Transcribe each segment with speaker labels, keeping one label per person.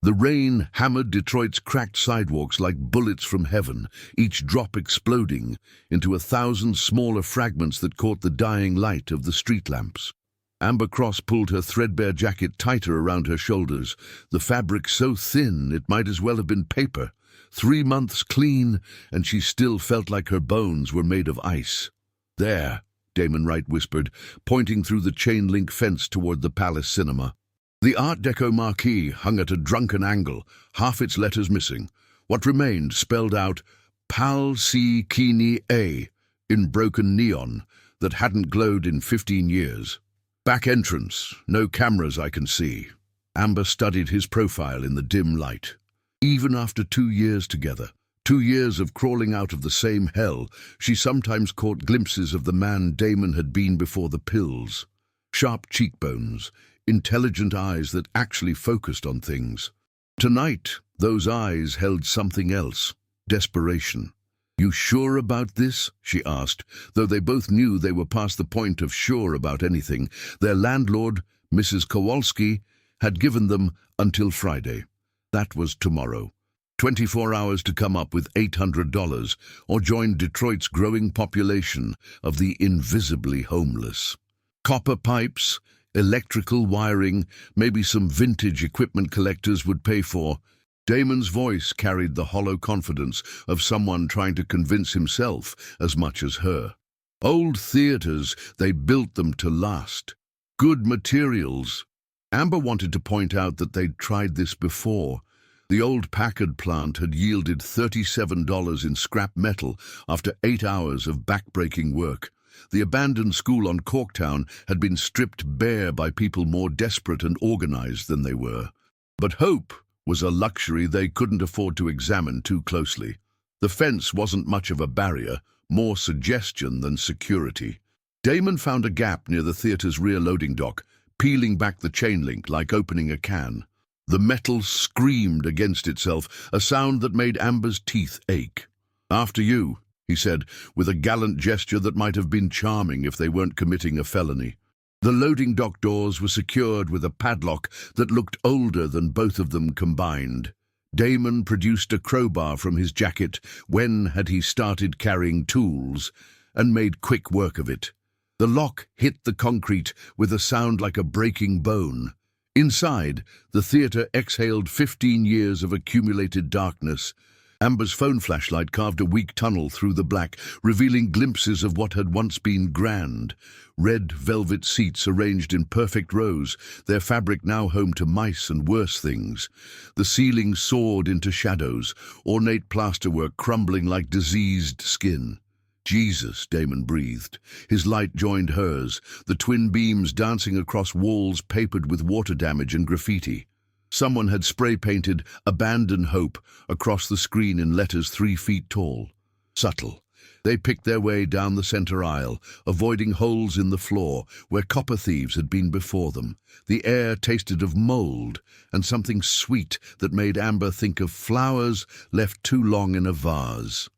Speaker 1: The rain hammered Detroit's cracked sidewalks like bullets from heaven, each drop exploding into 1,000 smaller fragments that caught the dying light of the street lamps. Amber Cross pulled her threadbare jacket tighter around her shoulders, the fabric so thin it might as well have been paper. 3 months clean, and she still felt like her bones were made of ice. "There," Damon Wright whispered, pointing through the chain-link fence toward the Palace Cinema. The Art Deco marquee hung at a drunken angle, half its letters missing. What remained spelled out Pal C Kini A in broken neon that hadn't glowed in 15 years. "Back entrance, no cameras I can see." Amber studied his profile in the dim light. Even after 2 years together, 2 years of crawling out of the same hell, she sometimes caught glimpses of the man Damon had been before the pills. Sharp cheekbones, intelligent eyes that actually focused on things. Tonight, those eyes held something else, desperation. "You sure about this?" she asked, though they both knew they were past the point of sure about anything. Their landlord, Mrs. Kowalski, had given them until Friday. That was tomorrow. 24 hours to come up with $800 or join Detroit's growing population of the invisibly homeless. Copper pipes, electrical wiring, maybe some vintage equipment collectors would pay for. Damon's voice carried the hollow confidence of someone trying to convince himself as much as her. Old theaters, they built them to last. Good materials. Amber wanted to point out that they'd tried this before. The old Packard plant had yielded $37 in scrap metal after 8 hours of backbreaking work. The abandoned school on Corktown had been stripped bare by people more desperate and organized than they were. But hope was a luxury they couldn't afford to examine too closely. The fence wasn't much of a barrier, more suggestion than security. Damon found a gap near the theater's rear loading dock, peeling back the chain link like opening a can. The metal screamed against itself, a sound that made Amber's teeth ache. "After you," he said, with a gallant gesture that might have been charming if they weren't committing a felony. The loading dock doors were secured with a padlock that looked older than both of them combined. Damon produced a crowbar from his jacket. When had he started carrying tools? And made quick work of it. The lock hit the concrete with a sound like a breaking bone. Inside, the theater exhaled 15 years of accumulated darkness. Amber's phone flashlight carved a weak tunnel through the black, revealing glimpses of what had once been grand. Red velvet seats arranged in perfect rows, their fabric now home to mice and worse things. The ceiling soared into shadows, ornate plasterwork crumbling like diseased skin. "Jesus," Damon breathed. His light joined hers, the twin beams dancing across walls papered with water damage and graffiti. Someone had spray-painted "Abandon Hope" across the screen in letters 3 feet tall. Subtle. They picked their way down the center aisle, avoiding holes in the floor where copper thieves had been before them. The air tasted of mold and something sweet that made Amber think of flowers left too long in a vase.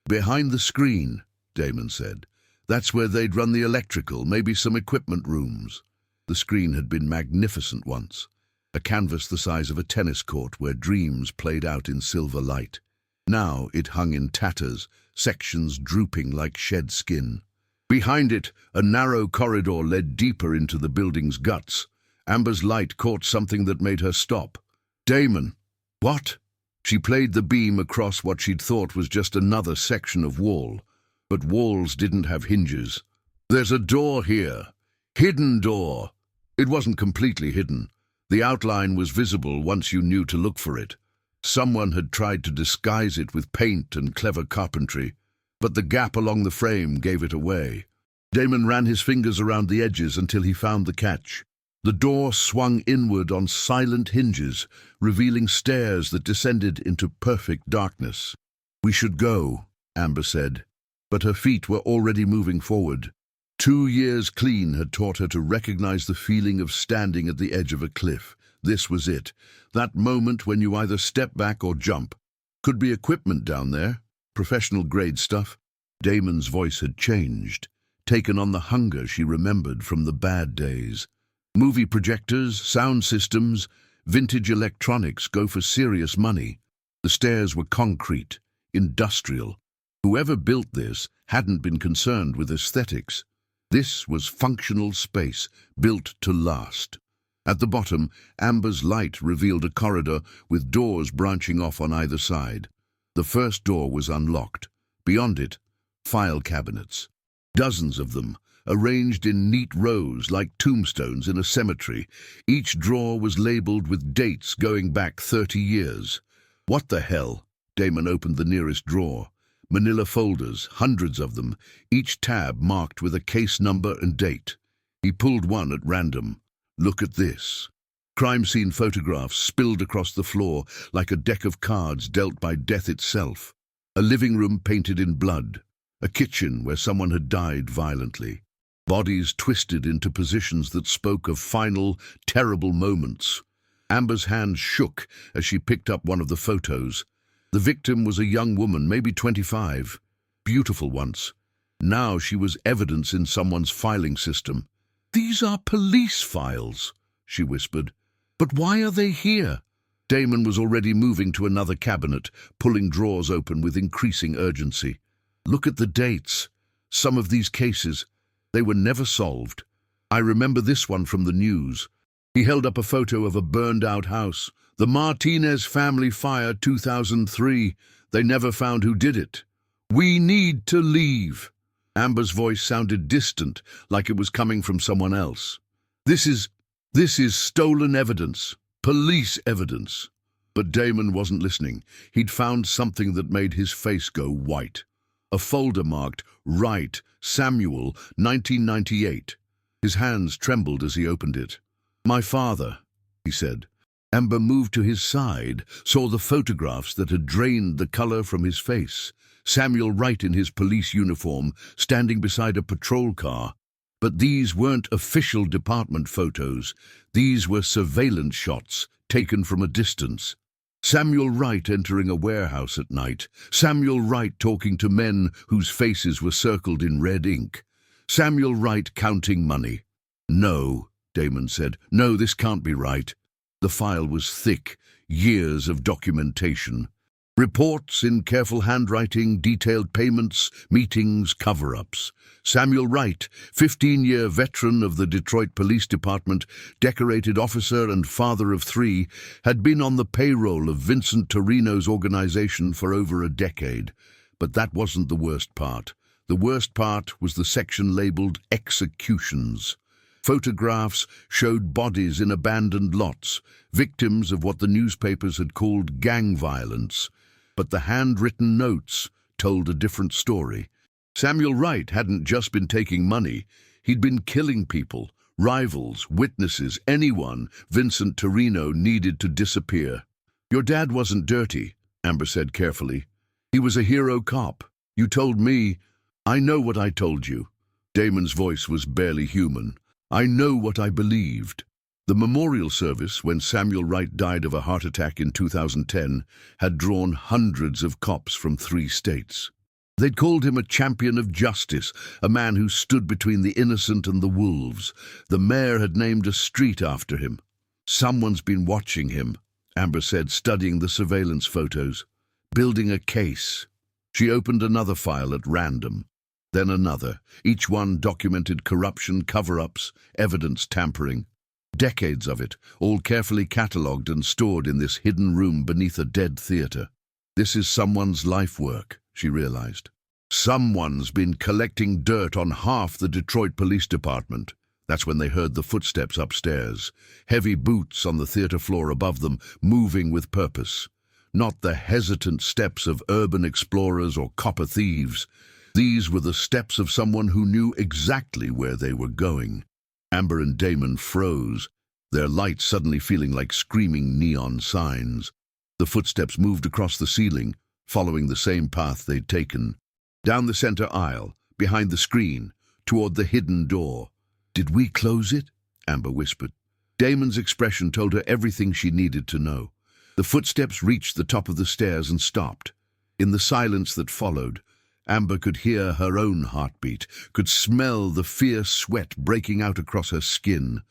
Speaker 1: "Behind the screen," Damon said. "That's where they'd run the electrical, maybe some equipment rooms." The screen had been magnificent once. A canvas the size of a tennis court where dreams played out in silver light. Now it hung in tatters, sections drooping like shed skin. Behind it, a narrow corridor led deeper into the building's guts. Amber's light caught something that made her stop. "Damon!" "What?" She played the beam across what she'd thought was just another section of wall. But walls didn't have hinges. "There's a door here. Hidden door." It wasn't completely hidden. The outline was visible once you knew to look for it. Someone had tried to disguise it with paint and clever carpentry, but the gap along the frame gave it away. Damon ran his fingers around the edges until he found the catch. The door swung inward on silent hinges, revealing stairs that descended into perfect darkness. "We should go," Amber said, but her feet were already moving forward. 2 years clean had taught her to recognize the feeling of standing at the edge of a cliff. This was it, that moment when you either step back or jump. Could be equipment down there, professional-grade stuff. Damon's voice had changed, taken on the hunger she remembered from the bad days. Movie projectors, sound systems, Vintage electronics go for serious money. The stairs were concrete, industrial. Whoever built this hadn't been concerned with aesthetics. This was functional space, built to last. At the bottom, Amber's light revealed a corridor with doors branching off on either side. The first door was unlocked. Beyond it, file cabinets. Dozens of them, arranged in neat rows like tombstones in a cemetery. Each drawer was labeled with dates going back 30 years. What the hell? Damon opened the nearest drawer. Manila folders, hundreds of them, each tab marked with a case number and date. He pulled one at random. Look at this. Crime scene photographs spilled across the floor like a deck of cards dealt by death itself. A living room painted in blood. A kitchen where someone had died violently. Bodies twisted into positions that spoke of final, terrible moments. Amber's hand shook as she picked up one of the photos. The victim was a young woman, maybe 25. Beautiful once. Now she was evidence in someone's filing system. "These are police files," she whispered. "But why are they here?" Damon was already moving to another cabinet, pulling drawers open with increasing urgency. "Look at the dates. Some of these cases, they were never solved. I remember this one from the news." He held up a photo of a burned-out house. "The Martinez family fire, 2003. They never found who did it. We need to leave." Amber's voice sounded distant, like it was coming from someone else. This is stolen evidence. Police evidence." But Damon wasn't listening. He'd found something that made his face go white. A folder marked Wright, Samuel, 1998. His hands trembled as he opened it. "My father," he said. Amber moved to his side, saw the photographs that had drained the color from his face. Samuel Wright in his police uniform, standing beside a patrol car. But these weren't official department photos. These were surveillance shots, taken from a distance. Samuel Wright entering a warehouse at night. Samuel Wright talking to men whose faces were circled in red ink. Samuel Wright counting money. "No," Damon said. "No, this can't be right." The file was thick, years of documentation. Reports in careful handwriting, detailed payments, meetings, cover-ups. Samuel Wright, 15-year veteran of the Detroit Police Department, decorated officer and father of 3, had been on the payroll of Vincent Torino's organization for over a decade. But that wasn't the worst part. The worst part was the section labeled Executions. Photographs showed bodies in abandoned lots, victims of what the newspapers had called gang violence. But the handwritten notes told a different story. Samuel Wright hadn't just been taking money. He'd been killing people, rivals, witnesses, anyone Vincent Torino needed to disappear. "Your dad wasn't dirty," Amber said carefully. "He was a hero cop. You told me." "I know what I told you." Damon's voice was barely human. "I know what I believed." The memorial service, when Samuel Wright died of a heart attack in 2010, had drawn hundreds of cops from 3 states. They'd called him a champion of justice, a man who stood between the innocent and the wolves. The mayor had named a street after him. "Someone's been watching him," Amber said, studying the surveillance photos. "Building a case." She opened another file at random. Then another. Each one documented corruption, cover-ups, evidence tampering. Decades of it, all carefully catalogued and stored in this hidden room beneath a dead theater. This is someone's life work, she realized. Someone's been collecting dirt on half the Detroit Police Department. That's when they heard the footsteps upstairs, heavy boots on the theater floor above them, moving with purpose. Not the hesitant steps of urban explorers or copper thieves. These were the steps of someone who knew exactly where they were going. Amber and Damon froze, their lights suddenly feeling like screaming neon signs. The footsteps moved across the ceiling, following the same path they'd taken. Down the center aisle, behind the screen, toward the hidden door. "Did we close it?" Amber whispered. Damon's expression told her everything she needed to know. The footsteps reached the top of the stairs and stopped. In the silence that followed, Amber could hear her own heartbeat, could smell the fierce sweat breaking out across her skin.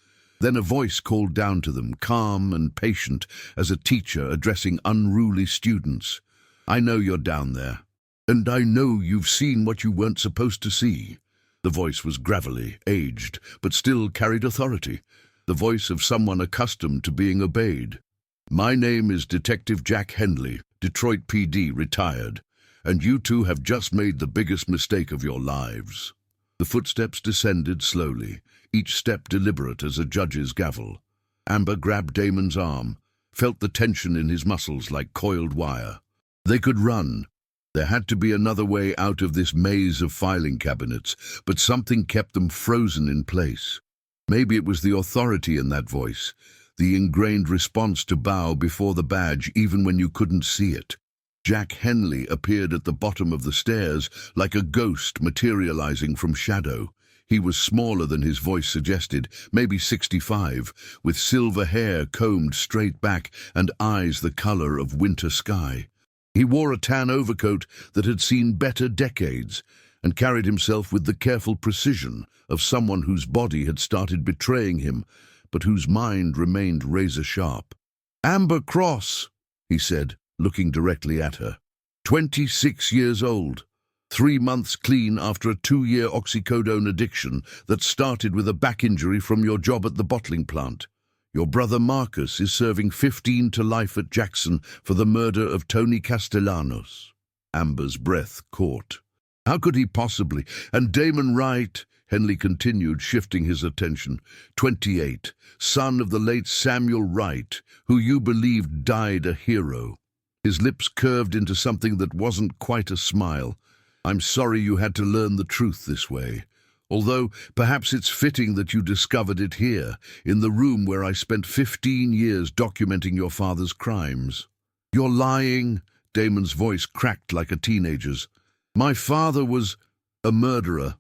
Speaker 1: Then a voice called down to them, calm and patient as a teacher addressing unruly students. "I know you're down there, and I know you've seen what you weren't supposed to see." The voice was gravelly, aged, but still carried authority, the voice of someone accustomed to being obeyed. "My name is Detective Jack Henley, Detroit PD, retired, and you two have just made the biggest mistake of your lives." The footsteps descended slowly, each step deliberate as a judge's gavel. Amber grabbed Damon's arm, felt the tension in his muscles like coiled wire. They could run. There had to be another way out of this maze of filing cabinets, but something kept them frozen in place. Maybe it was the authority in that voice, the ingrained response to bow before the badge even when you couldn't see it. Jack Henley appeared at the bottom of the stairs like a ghost materializing from shadow. He was smaller than his voice suggested, maybe 65, with silver hair combed straight back and eyes the color of winter sky. He wore a tan overcoat that had seen better decades and carried himself with the careful precision of someone whose body had started betraying him, but whose mind remained razor-sharp. "Amber Cross," he said, looking directly at her. 26 years old. 3 months clean after a 2-year oxycodone addiction that started with a back injury from your job at the bottling plant. Your brother Marcus is serving 15 to life at Jackson for the murder of Tony Castellanos. Amber's breath caught. How could he possibly? And Damon Wright, Henley continued, shifting his attention. 28, son of the late Samuel Wright, who you believed died a hero. His lips curved into something that wasn't quite a smile. "I'm sorry you had to learn the truth this way. Although perhaps it's fitting that you discovered it here, in the room where I spent 15 years documenting your father's crimes." "You're lying," Damon's voice cracked like a teenager's. "My father was a murderer."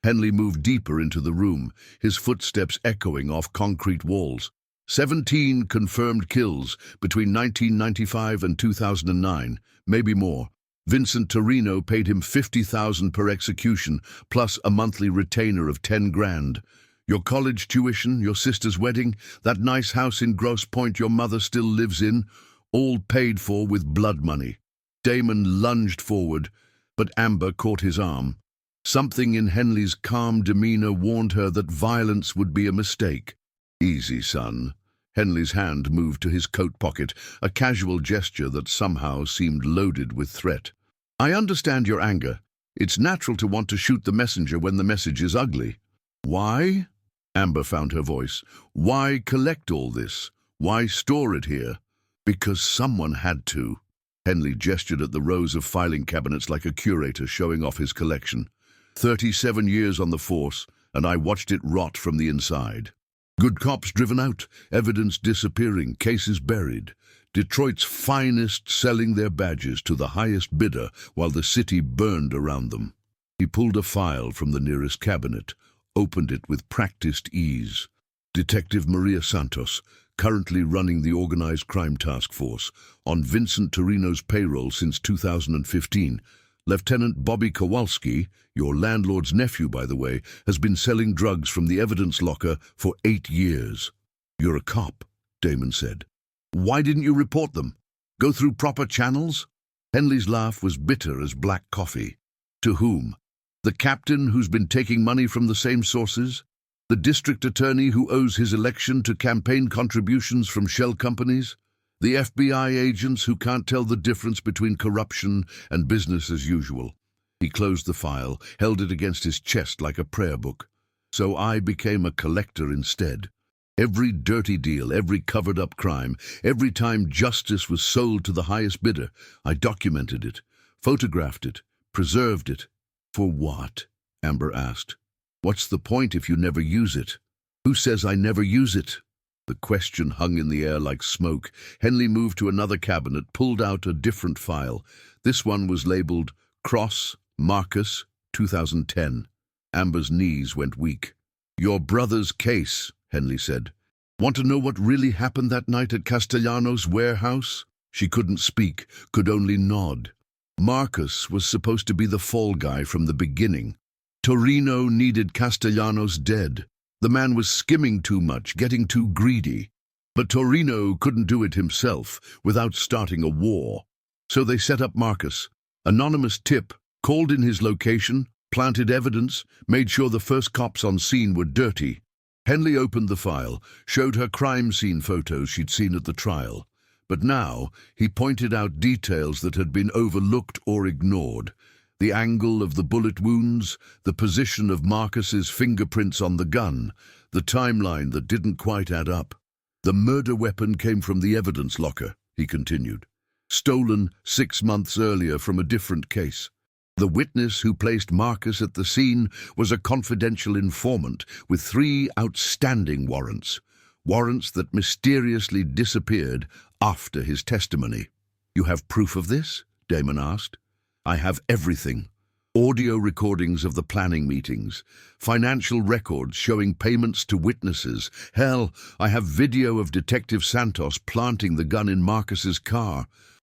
Speaker 1: Henley moved deeper into the room, his footsteps echoing off concrete walls. 17 confirmed kills between 1995 and 2009, maybe more. Vincent Torino paid him $50,000 per execution, plus a monthly retainer of 10 grand. Your college tuition, your sister's wedding, that nice house in Grosse Pointe your mother still lives in, all paid for with blood money. Damon lunged forward, but Amber caught his arm. Something in Henley's calm demeanor warned her that violence would be a mistake. "Easy, son." Henley's hand moved to his coat pocket, a casual gesture that somehow seemed loaded with threat. "I understand your anger. It's natural to want to shoot the messenger when the message is ugly." "Why?" Amber found her voice. "Why collect all this? Why store it here?" "Because someone had to." Henley gestured at the rows of filing cabinets like a curator showing off his collection. 37 years on the force, and I watched it rot from the inside. Good cops driven out, evidence disappearing, cases buried. Detroit's finest selling their badges to the highest bidder while the city burned around them. He pulled a file from the nearest cabinet, opened it with practiced ease. Detective Maria Santos, currently running the Organized Crime Task Force, on Vincent Torino's payroll since 2015. Lieutenant Bobby Kowalski, your landlord's nephew, by the way, has been selling drugs from the evidence locker for 8 years. "You're a cop," Damon said. "Why didn't you report them? Go through proper channels?" Henley's laugh was bitter as black coffee. "To whom? The captain who's been taking money from the same sources? The district attorney who owes his election to campaign contributions from shell companies? The FBI agents who can't tell the difference between corruption and business as usual?" He closed the file, held it against his chest like a prayer book. "So I became a collector instead. Every dirty deal, every covered-up crime, every time justice was sold to the highest bidder, I documented it, photographed it, preserved it." "For what?" Amber asked. "What's the point if you never use it?" "Who says I never use it?" The question hung in the air like smoke. Henley moved to another cabinet, pulled out a different file. This one was labeled Cross, Marcus, 2010. Amber's knees went weak. "Your brother's case," Henley said. "Want to know what really happened that night at Castellanos' warehouse?" She couldn't speak, could only nod. "Marcus was supposed to be the fall guy from the beginning. Torino needed Castellanos dead. The man was skimming too much, getting too greedy. But Torino couldn't do it himself without starting a war. So they set up Marcus. Anonymous tip, called in his location, planted evidence, made sure the first cops on scene were dirty. Henley opened the file, showed her crime scene photos she'd seen at the trial. But now he pointed out details that had been overlooked or ignored. The angle of the bullet wounds, the position of Marcus's fingerprints on the gun, the timeline that didn't quite add up. The murder weapon came from the evidence locker, he continued. Stolen 6 months earlier from a different case. The witness who placed Marcus at the scene was a confidential informant with 3 outstanding warrants. Warrants that mysteriously disappeared after his testimony. "You have proof of this?" Damon asked. "I have everything. Audio recordings of the planning meetings, financial records showing payments to witnesses. Hell, I have video of Detective Santos planting the gun in Marcus's car."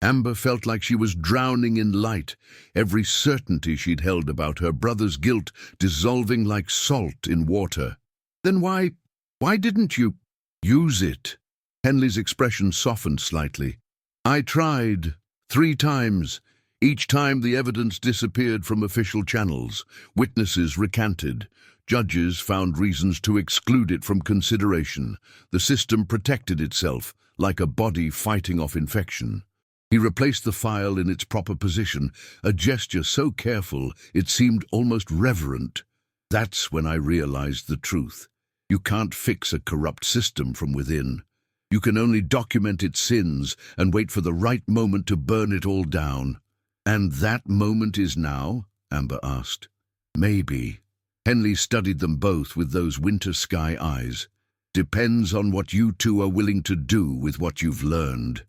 Speaker 1: Amber felt like she was drowning in light, every certainty she'd held about her brother's guilt dissolving like salt in water. "Then why didn't you use it?" Henley's expression softened slightly. "I tried 3 times. Each time the evidence disappeared from official channels. Witnesses recanted. Judges found reasons to exclude it from consideration. The system protected itself, like a body fighting off infection." He replaced the file in its proper position, a gesture so careful it seemed almost reverent. "That's when I realized the truth. You can't fix a corrupt system from within. You can only document its sins and wait for the right moment to burn it all down." "And that moment is now?" Amber asked. "Maybe." Henley studied them both with those winter sky eyes. "Depends on what you two are willing to do with what you've learned."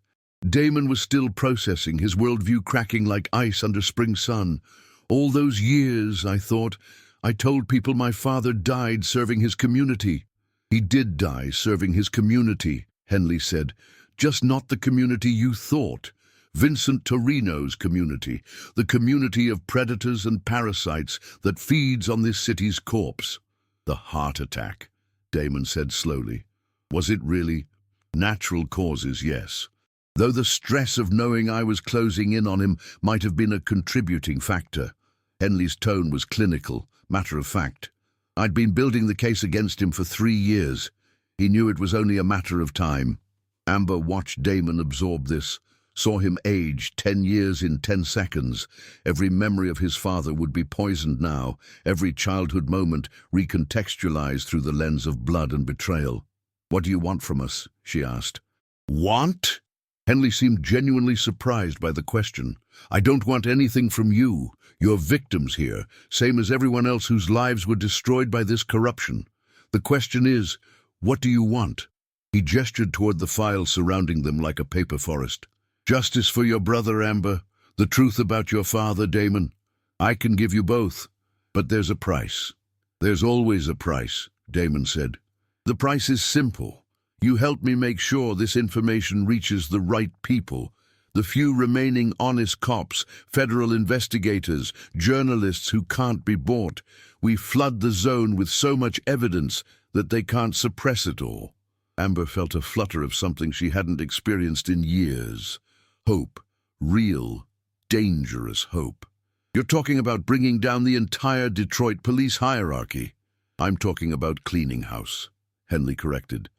Speaker 1: Damon was still processing, his worldview cracking like ice under spring sun. "All those years, I thought, I told people my father died serving his community." "He did die serving his community," Henley said. "Just not the community you thought. Vincent Torino's community, the community of predators and parasites that feeds on this city's corpse." "The heart attack," Damon said slowly. "Was it really?" "Natural causes, yes. Though the stress of knowing I was closing in on him might have been a contributing factor." Henley's tone was clinical, matter of fact. "I'd been building the case against him for 3 years. He knew it was only a matter of time." Amber watched Damon absorb this, saw him age 10 years in 10 seconds. Every memory of his father would be poisoned now, every childhood moment recontextualized through the lens of blood and betrayal. "What do you want from us?" she asked. "Want?" Henley seemed genuinely surprised by the question. "I don't want anything from you. You're victims here, same as everyone else whose lives were destroyed by this corruption. The question is, what do you want?" He gestured toward the files surrounding them like a paper forest. "Justice for your brother, Amber. The truth about your father, Damon. I can give you both. But there's a price." "There's always a price," Damon said. "The price is simple. You help me make sure this information reaches the right people. The few remaining honest cops, federal investigators, journalists who can't be bought. We flood the zone with so much evidence that they can't suppress it all." Amber felt a flutter of something she hadn't experienced in years. Hope. Real, dangerous hope. "You're talking about bringing down the entire Detroit police hierarchy." "I'm talking about cleaning house," Henley corrected.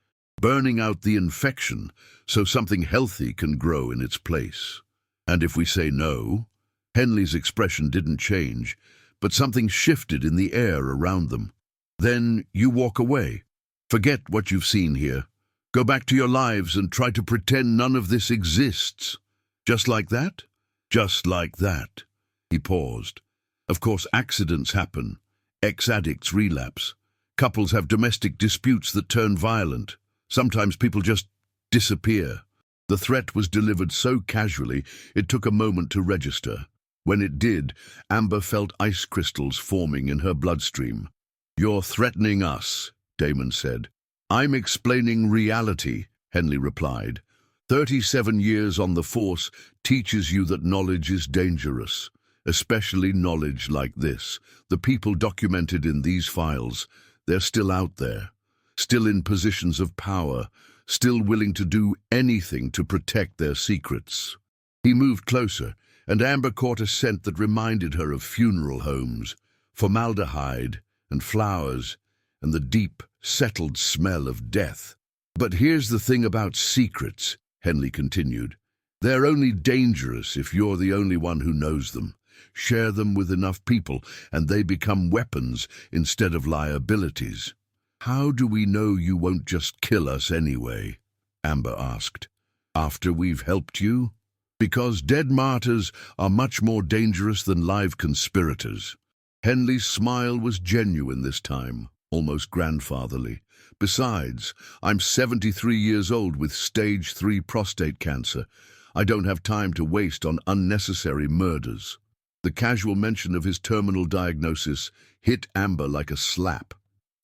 Speaker 1: "Burning out the infection so something healthy can grow in its place." "And if we say no?" Henley's expression didn't change, but something shifted in the air around them. "Then you walk away. Forget what you've seen here. Go back to your lives and try to pretend none of this exists." "Just like that?" "Just like that." He paused. "Of course, accidents happen. Ex-addicts relapse. Couples have domestic disputes that turn violent. Sometimes people just disappear." The threat was delivered so casually it took a moment to register. When it did, Amber felt ice crystals forming in her bloodstream. "You're threatening us," Damon said. "I'm explaining reality," Henley replied. 37 years on the force teaches you that knowledge is dangerous, especially knowledge like this. The people documented in these files, They're still out there, still in positions of power, still willing to do anything to protect their secrets. He moved closer, and Amber caught a scent that reminded her of funeral homes, formaldehyde and flowers, and the deep, settled smell of death. "But here's the thing about secrets," Henley continued. "They're only dangerous if you're the only one who knows them. Share them with enough people, and they become weapons instead of liabilities." "How do we know you won't just kill us anyway?" Amber asked. "After we've helped you?" "Because dead martyrs are much more dangerous than live conspirators." Henley's smile was genuine this time, almost grandfatherly. "Besides, I'm 73 years old with stage 3 prostate cancer. I don't have time to waste on unnecessary murders." The casual mention of his terminal diagnosis hit Amber like a slap.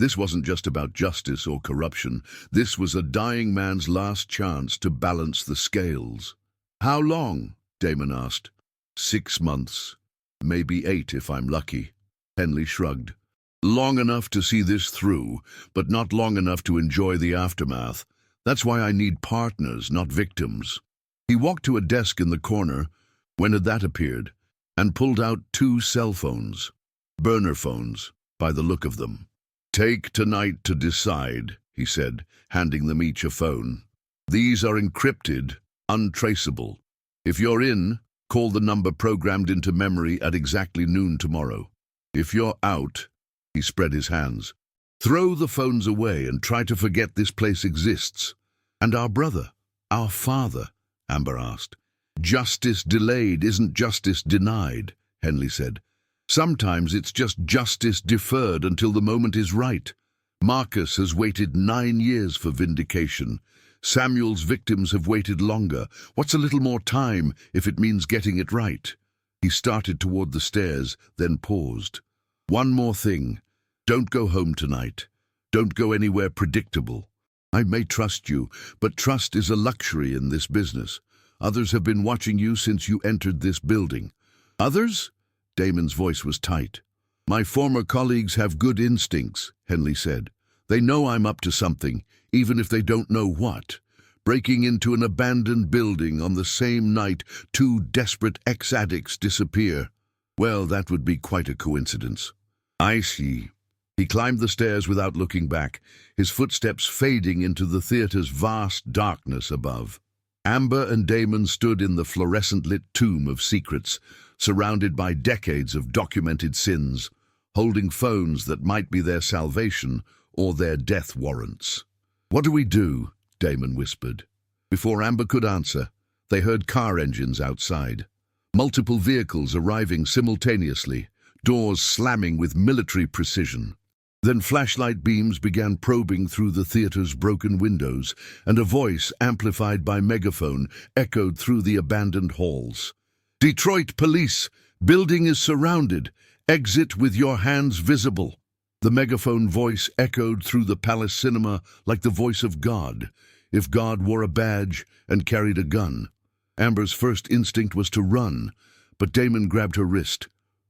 Speaker 1: This wasn't just about justice or corruption. This was a dying man's last chance to balance the scales. "How long?" Damon asked. 6 months. Maybe 8 if I'm lucky. Henley shrugged. "Long enough to see this through, but not long enough to enjoy the aftermath. That's why I need partners, not victims." He walked to a desk in the corner, when that appeared, and pulled out 2 cell phones. Burner phones, by the look of them. "Take tonight to decide," he said, handing them each a phone. "These are encrypted, untraceable. If you're in, call the number programmed into memory at exactly noon tomorrow. If you're out," he spread his hands, "throw the phones away and try to forget this place exists." "And our brother, our father?" Amber asked. "Justice delayed isn't justice denied," Henley said. "Sometimes it's just justice deferred until the moment is right. Marcus has waited 9 years for vindication. Samuel's victims have waited longer. What's a little more time if it means getting it right?" He started toward the stairs, then paused. "One more thing. Don't go home tonight. Don't go anywhere predictable. I may trust you, but trust is a luxury in this business. Others have been watching you since you entered this building." "Others?" Damon's voice was tight. "My former colleagues have good instincts," Henley said. "They know I'm up to something, even if they don't know what. Breaking into an abandoned building on the same night 2 desperate ex-addicts disappear. Well, that would be quite a coincidence." "I see." He climbed the stairs without looking back, his footsteps fading into the theater's vast darkness above. Amber and Damon stood in the fluorescent-lit tomb of secrets, surrounded by decades of documented sins, holding phones that might be their salvation or their death warrants. "What do we do?" Damon whispered. Before Amber could answer, they heard car engines outside. Multiple vehicles arriving simultaneously, doors slamming with military precision. Then flashlight beams began probing through the theater's broken windows, and a voice, amplified by megaphone, echoed through the abandoned halls. "Detroit Police! Building is surrounded! Exit with your hands visible!" The megaphone voice echoed through the Palace Cinema like the voice of God, if God wore a badge and carried a gun. Amber's first instinct was to run, but Damon grabbed her wrist.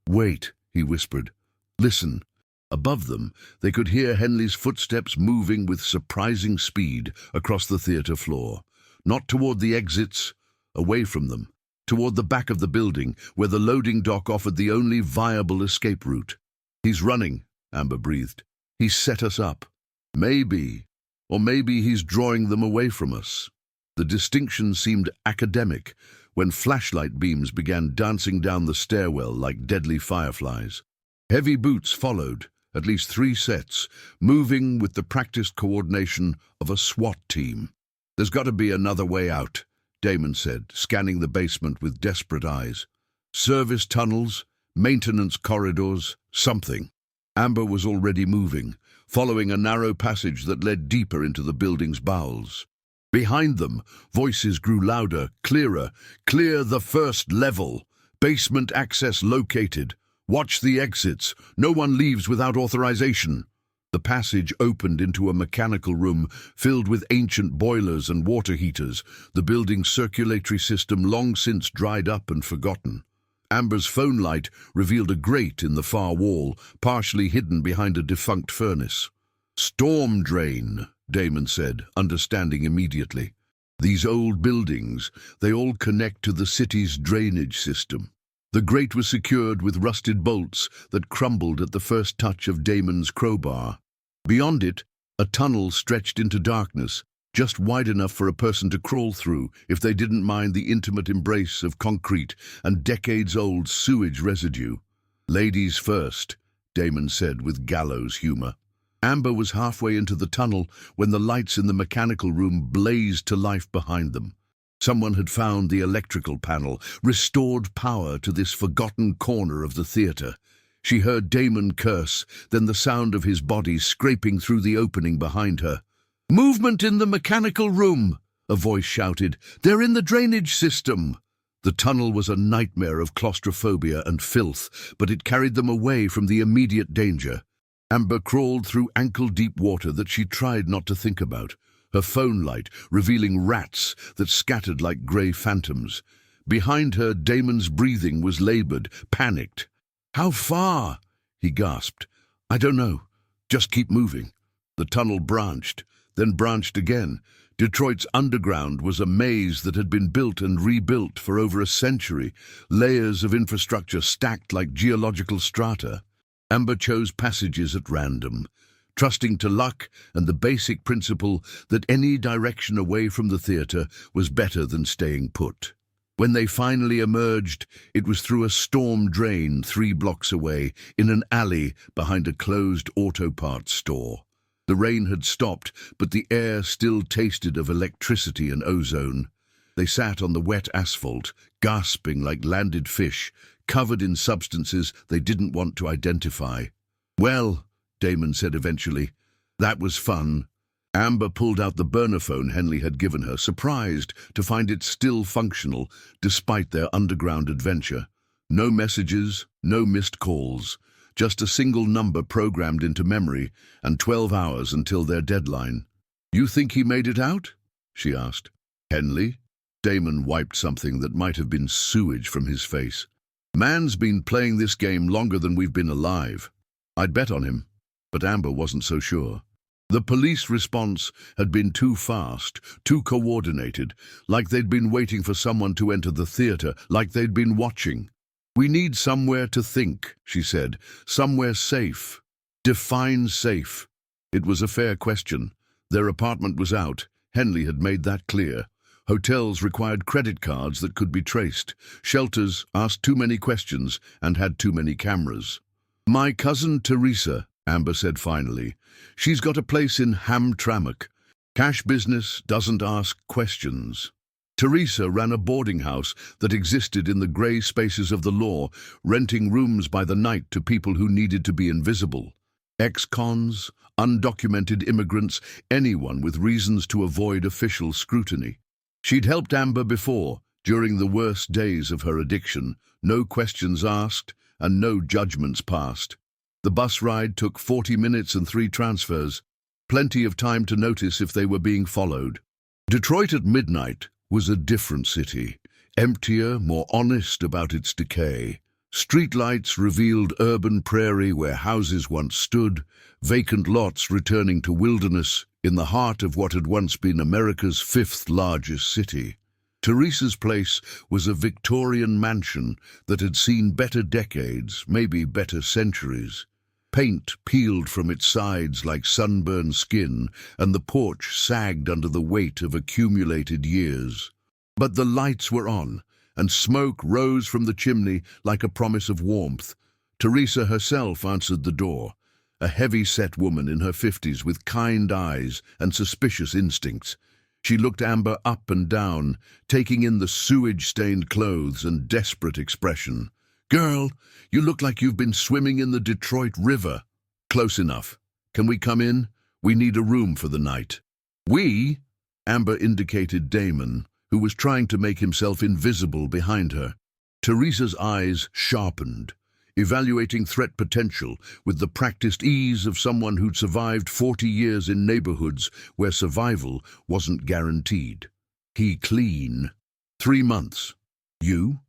Speaker 1: "Wait," he whispered. "Listen." Above them, they could hear Henley's footsteps moving with surprising speed across the theater floor. Not toward the exits, away from them. Toward the back of the building, where the loading dock offered the only viable escape route. "He's running," Amber breathed. "He's set us up. Maybe, or maybe he's drawing them away from us." The distinction seemed academic when flashlight beams began dancing down the stairwell like deadly fireflies. Heavy boots followed, at least 3 sets, moving with the practiced coordination of a SWAT team. "There's got to be another way out," Damon said, scanning the basement with desperate eyes. "Service tunnels, maintenance corridors, something." Amber was already moving, following a narrow passage that led deeper into the building's bowels. Behind them, voices grew louder, clearer. "Clear the first level. Basement access located. Watch the exits. No one leaves without authorization." The passage opened into a mechanical room filled with ancient boilers and water heaters, the building's circulatory system long since dried up and forgotten. Amber's phone light revealed a grate in the far wall, partially hidden behind a defunct furnace. Storm drain, Damon said, understanding immediately. These old buildings, they all connect to the city's drainage system. The grate was secured with rusted bolts that crumbled at the first touch of Damon's crowbar. Beyond it, a tunnel stretched into darkness, just wide enough for a person to crawl through if they didn't mind the intimate embrace of concrete and decades-old sewage residue. Ladies first, Damon said with gallows humor. Amber was halfway into the tunnel when the lights in the mechanical room blazed to life behind them. Someone had found the electrical panel, restored power to this forgotten corner of the theater. She heard Damon curse, then the sound of his body scraping through the opening behind her. "Movement in the mechanical room!" a voice shouted. "They're in the drainage system!" The tunnel was a nightmare of claustrophobia and filth, but it carried them away from the immediate danger. Amber crawled through ankle-deep water that she tried not to think about, her phone light revealing rats that scattered like grey phantoms. Behind her, Damon's breathing was labored, panicked. "How far?" he gasped. "I don't know. Just keep moving." The tunnel branched, then branched again. Detroit's underground was a maze that had been built and rebuilt for over a century, layers of infrastructure stacked like geological strata. Amber chose passages at random, trusting to luck and the basic principle that any direction away from the theater was better than staying put. When they finally emerged, it was through a storm drain 3 blocks away, in an alley behind a closed auto parts store. The rain had stopped, but the air still tasted of electricity and ozone. They sat on the wet asphalt, gasping like landed fish, covered in substances they didn't want to identify. "Well," Damon said eventually, "that was fun." Amber pulled out the burner phone Henley had given her, surprised to find it still functional despite their underground adventure. No messages, no missed calls, just a single number programmed into memory and 12 hours until their deadline. "You think he made it out?" she asked. "Henley?" Damon wiped something that might have been sewage from his face. "Man's been playing this game longer than we've been alive. I'd bet on him." But Amber wasn't so sure. The police response had been too fast, too coordinated, like they'd been waiting for someone to enter the theater, like they'd been watching. "We need somewhere to think," she said. "Somewhere safe." Define safe. It was a fair question. Their apartment was out. Henley had made that clear. Hotels required credit cards that could be traced. Shelters asked too many questions and had too many cameras. "My cousin Teresa," Amber said finally. "She's got a place in Hamtramck. Cash business doesn't ask questions." Teresa ran a boarding house that existed in the grey spaces of the law, renting rooms by the night to people who needed to be invisible. Ex-cons, undocumented immigrants, anyone with reasons to avoid official scrutiny. She'd helped Amber before, during the worst days of her addiction. No questions asked and no judgments passed. The bus ride took 40 minutes and 3 transfers, plenty of time to notice if they were being followed. Detroit at midnight was a different city, emptier, more honest about its decay. Streetlights revealed urban prairie where houses once stood, vacant lots returning to wilderness in the heart of what had once been America's 5th largest city. Teresa's place was a Victorian mansion that had seen better decades, maybe better centuries. Paint peeled from its sides like sunburned skin, and the porch sagged under the weight of accumulated years. But the lights were on, and smoke rose from the chimney like a promise of warmth. Teresa herself answered the door, a heavy-set woman in her 50s with kind eyes and suspicious instincts. She looked Amber up and down, taking in the sewage-stained clothes and desperate expression. "Girl, you look like you've been swimming in the Detroit River." "Close enough. Can we come in? We need a room for the night." "We?" Amber indicated Damon, who was trying to make himself invisible behind her. Teresa's eyes sharpened, evaluating threat potential with the practiced ease of someone who'd survived 40 years in neighborhoods where survival wasn't guaranteed. "He clean. 3 months. You?"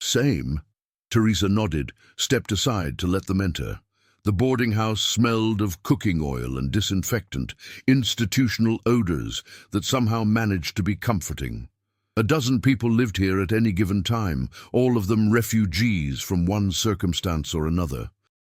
Speaker 1: "Same." Teresa nodded, stepped aside to let them enter. The boarding house smelled of cooking oil and disinfectant, institutional odors that somehow managed to be comforting. A dozen people lived here at any given time, all of them refugees from one circumstance or another.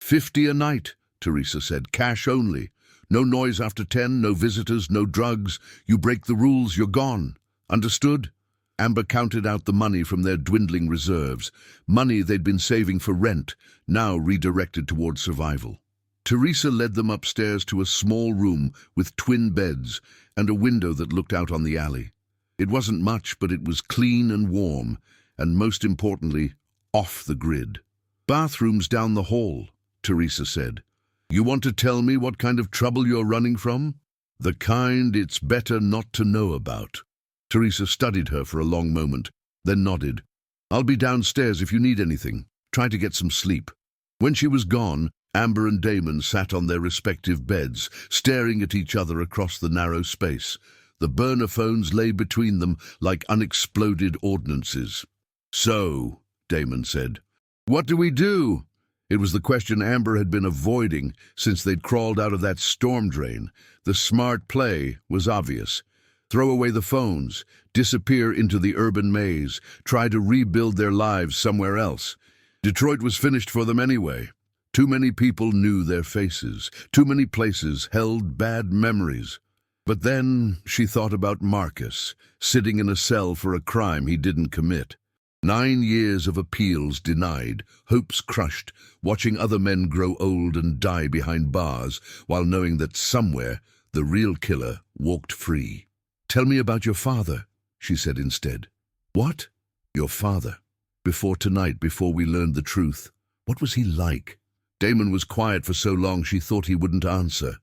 Speaker 1: 50 a night, Teresa said, cash only. No noise after 10, no visitors, no drugs. You break the rules, you're gone. Understood? Amber counted out the money from their dwindling reserves, money they'd been saving for rent, now redirected toward survival. Teresa led them upstairs to a small room with twin beds and a window that looked out on the alley. It wasn't much, but it was clean and warm, and most importantly, off the grid. Bathrooms down the hall, Teresa said. You want to tell me what kind of trouble you're running from? The kind it's better not to know about. Teresa studied her for a long moment, then nodded. I'll be downstairs if you need anything. Try to get some sleep. When she was gone, Amber and Damon sat on their respective beds, staring at each other across the narrow space. The burner phones lay between them like unexploded ordnances. So, Damon said, what do we do? It was the question Amber had been avoiding since they'd crawled out of that storm drain. The smart play was obvious. Throw away the phones, disappear into the urban maze, try to rebuild their lives somewhere else. Detroit was finished for them anyway. Too many people knew their faces. Too many places held bad memories. But then she thought about Marcus, sitting in a cell for a crime he didn't commit. 9 years of appeals denied, hopes crushed, watching other men grow old and die behind bars, while knowing that somewhere the real killer walked free. Tell me about your father, she said instead. What? Your father. Before tonight, before we learned the truth. What was he like? Damon was quiet for so long she thought he wouldn't answer.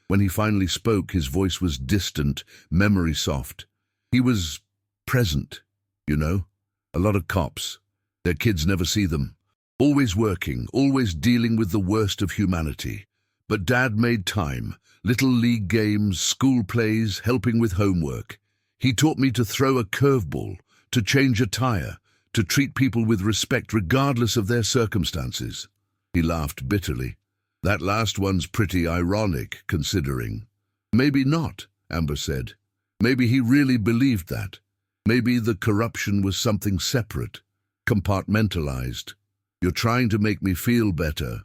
Speaker 1: When he finally spoke, his voice was distant, memory soft. He was present, you know. A lot of cops. Their kids never see them. Always working, always dealing with the worst of humanity. But Dad made time. Little league games, school plays, helping with homework. He taught me to throw a curveball, to change a tire, to treat people with respect regardless of their circumstances. He laughed bitterly. That last one's pretty ironic, considering. Maybe not, Amber said. Maybe he really believed that. Maybe the corruption was something separate, compartmentalized. You're trying to make me feel better.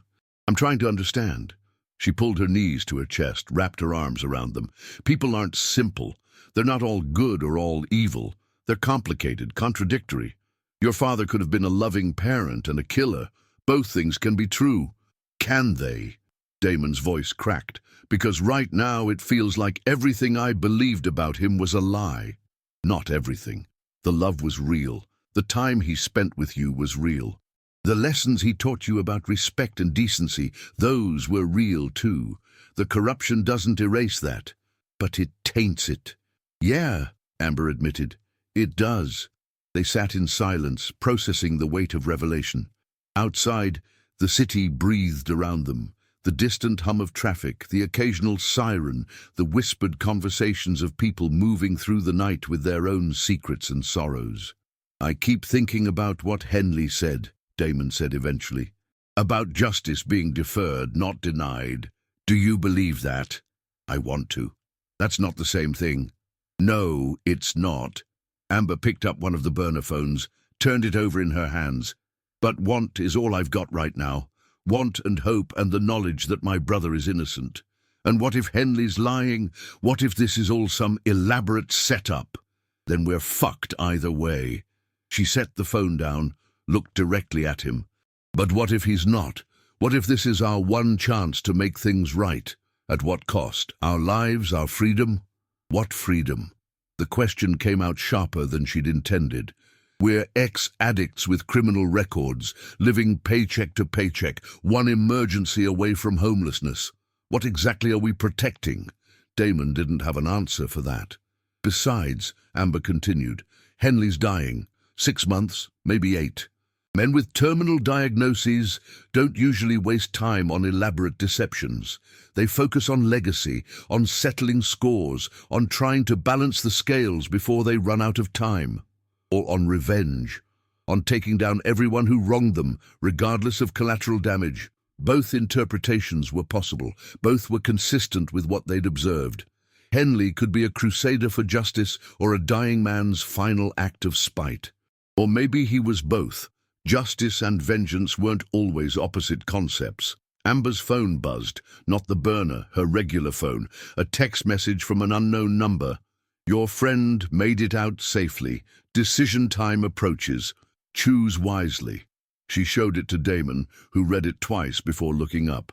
Speaker 1: I'm trying to understand. She pulled her knees to her chest, wrapped her arms around them. People aren't simple. They're not all good or all evil. They're complicated, contradictory. Your father could have been a loving parent and a killer. Both things can be true. Can they? Damon's voice cracked. Because right now it feels like everything I believed about him was a lie. Not everything. The love was real. The time he spent with you was real. The lessons he taught you about respect and decency, those were real too. The corruption doesn't erase that, but it taints it. Yeah, Amber admitted. It does. They sat in silence, processing the weight of revelation. Outside, the city breathed around them. The distant hum of traffic, the occasional siren, the whispered conversations of people moving through the night with their own secrets and sorrows. I keep thinking about what Henley said, Damon said eventually. About justice being deferred, not denied. Do you believe that? I want to. That's not the same thing. No, it's not. Amber picked up one of the burner phones, turned it over in her hands. But want is all I've got right now. Want and hope and the knowledge that my brother is innocent. And what if Henley's lying? What if this is all some elaborate setup? Then we're fucked either way. She set the phone down, looked directly at him. But what if he's not? What if this is our one chance to make things right? At what cost? Our lives, our freedom? What freedom? The question came out sharper than she'd intended. We're ex-addicts with criminal records, living paycheck to paycheck, one emergency away from homelessness. What exactly are we protecting? Damon didn't have an answer for that. Besides, Amber continued, Henley's dying. 6 months, maybe 8. Men with terminal diagnoses don't usually waste time on elaborate deceptions. They focus on legacy, on settling scores, on trying to balance the scales before they run out of time. Or on revenge, on taking down everyone who wronged them, regardless of collateral damage. Both interpretations were possible. Both were consistent with what they'd observed. Henley could be a crusader for justice or a dying man's final act of spite. Or maybe he was both. Justice and vengeance weren't always opposite concepts. Amber's phone buzzed, not the burner, her regular phone, a text message from an unknown number. Your friend made it out safely. Decision time approaches. Choose wisely. She showed it to Damon, who read it twice before looking up.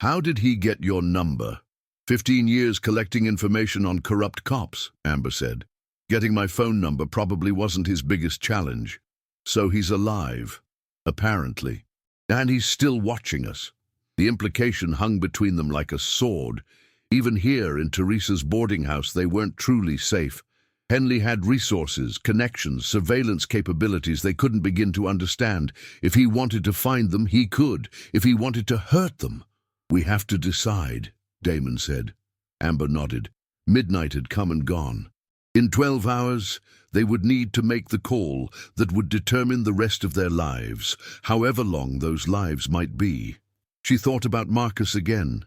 Speaker 1: How did he get your number? 15 years collecting information on corrupt cops, Amber said. Getting my phone number probably wasn't his biggest challenge. So he's alive, apparently. And he's still watching us. The implication hung between them like a sword. Even here in Teresa's boarding house, they weren't truly safe. Henley had resources, connections, surveillance capabilities they couldn't begin to understand. If he wanted to find them, he could. If he wanted to hurt them, we have to decide, Damon said. Amber nodded. Midnight had come and gone. In 12 hours, they would need to make the call that would determine the rest of their lives, however long those lives might be. She thought about Marcus again,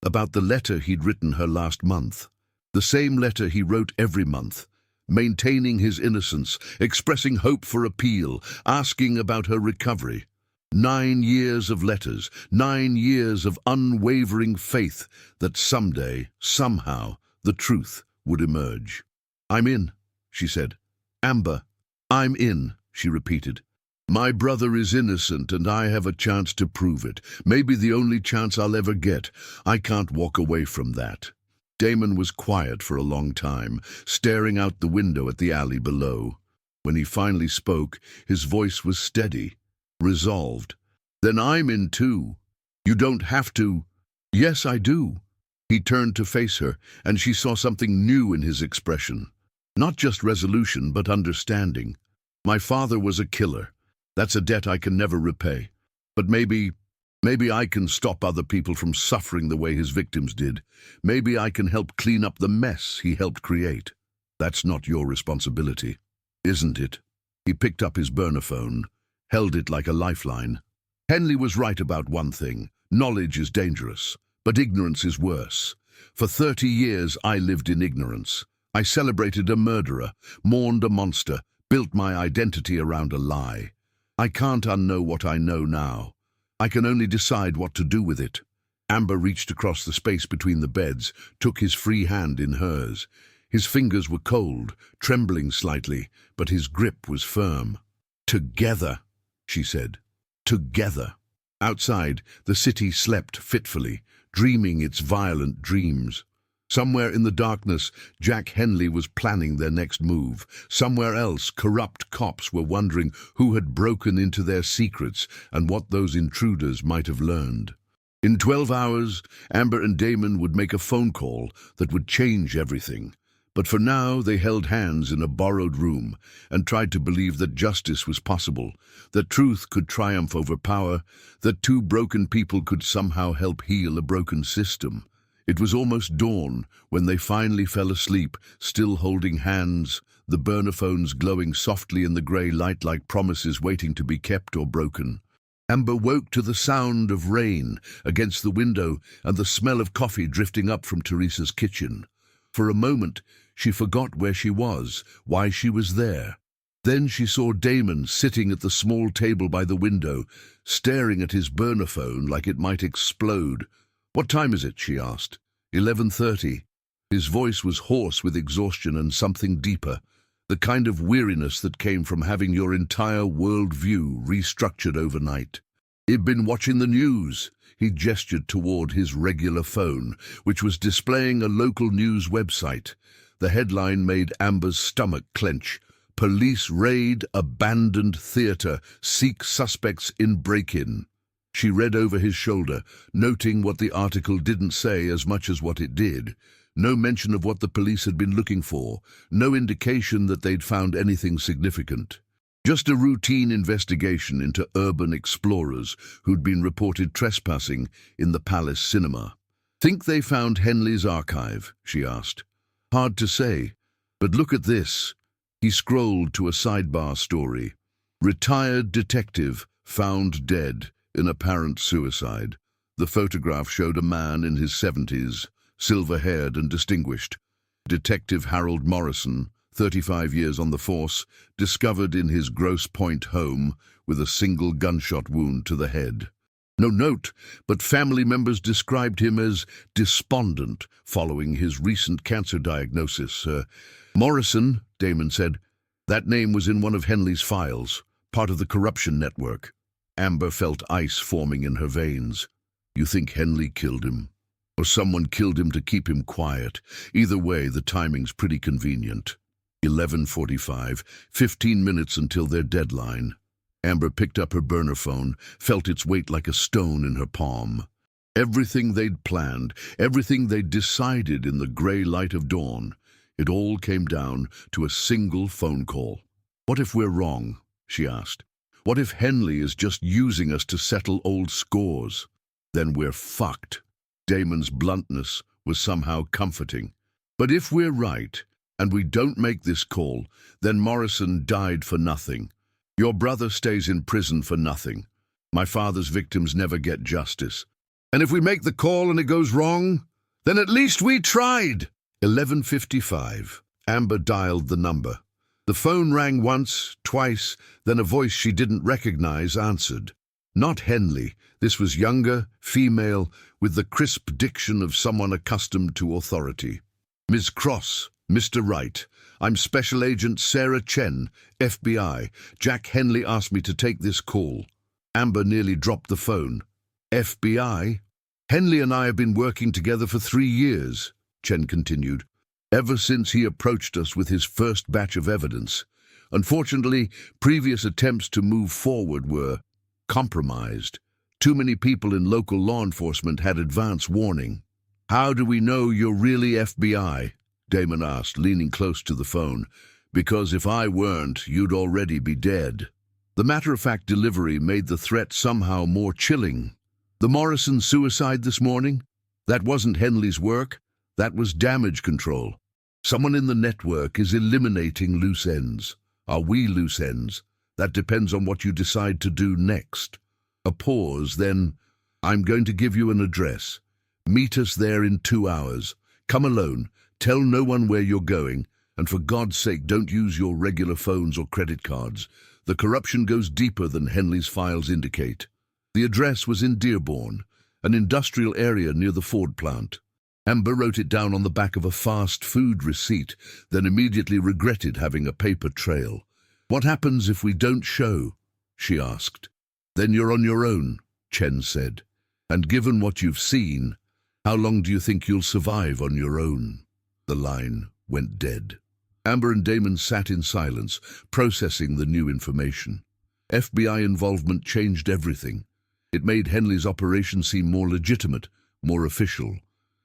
Speaker 1: about the letter he'd written her last month. The same letter he wrote every month, maintaining his innocence, expressing hope for appeal, asking about her recovery. 9 years of letters, 9 years of unwavering faith that someday, somehow, the truth would emerge. I'm in, she said. Amber, I'm in, she repeated. My brother is innocent and I have a chance to prove it. Maybe the only chance I'll ever get. I can't walk away from that. Damon was quiet for a long time, staring out the window at the alley below. When he finally spoke, his voice was steady, resolved. Then I'm in too. You don't have to. Yes, I do. He turned to face her, and she saw something new in his expression. Not just resolution, but understanding. My father was a killer. That's a debt I can never repay. But maybe I can stop other people from suffering the way his victims did. Maybe I can help clean up the mess he helped create. That's not your responsibility, isn't it? He picked up his burner phone, held it like a lifeline. Henley was right about one thing. Knowledge is dangerous, but ignorance is worse. For 30 years I lived in ignorance. I celebrated a murderer, mourned a monster, built my identity around a lie. I can't unknow what I know now. I can only decide what to do with it. Amber reached across the space between the beds, took his free hand in hers. His fingers were cold, trembling slightly, but his grip was firm. Together, she said. Together. Outside, the city slept fitfully, dreaming its violent dreams. Somewhere in the darkness, Jack Henley was planning their next move. Somewhere else, corrupt cops were wondering who had broken into their secrets and what those intruders might have learned. In 12 hours, Amber and Damon would make a phone call that would change everything. But for now, they held hands in a borrowed room and tried to believe that justice was possible, that truth could triumph over power, that two broken people could somehow help heal a broken system. It was almost dawn when they finally fell asleep, still holding hands, the burner phones glowing softly in the grey light like promises waiting to be kept or broken. Amber woke to the sound of rain against the window and the smell of coffee drifting up from Teresa's kitchen. For a moment, she forgot where she was, why she was there. Then she saw Damon sitting at the small table by the window, staring at his burner phone like it might explode. "What time is it?" she asked. 11:30. His voice was hoarse with exhaustion and something deeper, the kind of weariness that came from having your entire worldview restructured overnight. "You've been watching the news." He gestured toward his regular phone, which was displaying a local news website. The headline made Amber's stomach clench. "Police raid abandoned theater, seek suspects in break-in." She read over his shoulder, noting what the article didn't say as much as what it did. No mention of what the police had been looking for, no indication that they'd found anything significant. Just a routine investigation into urban explorers who'd been reported trespassing in the Palace Cinema. "Think they found Henley's archive?" she asked. "Hard to say, but look at this." He scrolled to a sidebar story. "Retired detective found dead in apparent suicide." The photograph showed a man in his 70s, silver-haired and distinguished. Detective Harold Morrison, 35 years on the force, discovered in his Grosse Pointe home with a single gunshot wound to the head. No note, but family members described him as despondent following his recent cancer diagnosis. Morrison, Damon said, that name was in one of Henley's files, part of the corruption network. Amber felt ice forming in her veins. You think Henley killed him? Or someone killed him to keep him quiet? Either way, the timing's pretty convenient. 11:45, 15 minutes until their deadline. Amber picked up her burner phone, felt its weight like a stone in her palm. Everything they'd planned, everything they'd decided in the grey light of dawn, it all came down to a single phone call. What if we're wrong? She asked. What if Henley is just using us to settle old scores? Then we're fucked. Damon's bluntness was somehow comforting. But if we're right, and we don't make this call, then Morrison died for nothing. Your brother stays in prison for nothing. My father's victims never get justice. And if we make the call and it goes wrong, then at least we tried. 11:55. Amber dialed the number. The phone rang once, twice, then a voice she didn't recognize answered. Not Henley. This was younger, female, with the crisp diction of someone accustomed to authority. Ms. Cross, Mr. Wright, I'm Special Agent Sarah Chen, FBI. Jack Henley asked me to take this call. Amber nearly dropped the phone. FBI? Henley and I have been working together for 3 years, Chen continued, ever since he approached us with his first batch of evidence. Unfortunately, previous attempts to move forward were compromised. Too many people in local law enforcement had advance warning. How do we know you're really FBI? Damon asked, leaning close to the phone. Because if I weren't, you'd already be dead. The matter-of-fact delivery made the threat somehow more chilling. The Morrison suicide this morning? That wasn't Henley's work. That was damage control. Someone in the network is eliminating loose ends. Are we loose ends? That depends on what you decide to do next. A pause, then, I'm going to give you an address. Meet us there in 2 hours. Come alone. Tell no one where you're going, and for God's sake don't use your regular phones or credit cards. The corruption goes deeper than Henley's files indicate. The address was in Dearborn, an industrial area near the Ford plant. Amber wrote it down on the back of a fast food receipt, then immediately regretted having a paper trail. What happens if we don't show? She asked. Then you're on your own, Chen said. And given what you've seen, how long do you think you'll survive on your own? The line went dead. Amber and Damon sat in silence, processing the new information. FBI involvement changed everything. It made Henley's operation seem more legitimate, more official.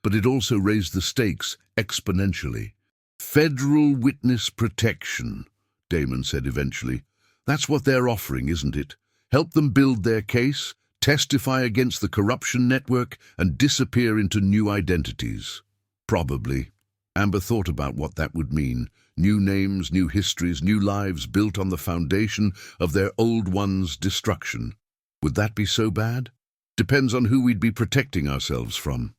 Speaker 1: But it also raised the stakes exponentially. Federal witness protection, Damon said eventually. That's what they're offering, isn't it? Help them build their case, testify against the corruption network, and disappear into new identities. Probably. Amber thought about what that would mean. New names, new histories, new lives built on the foundation of their old ones' destruction. Would that be so bad? Depends on who we'd be protecting ourselves from.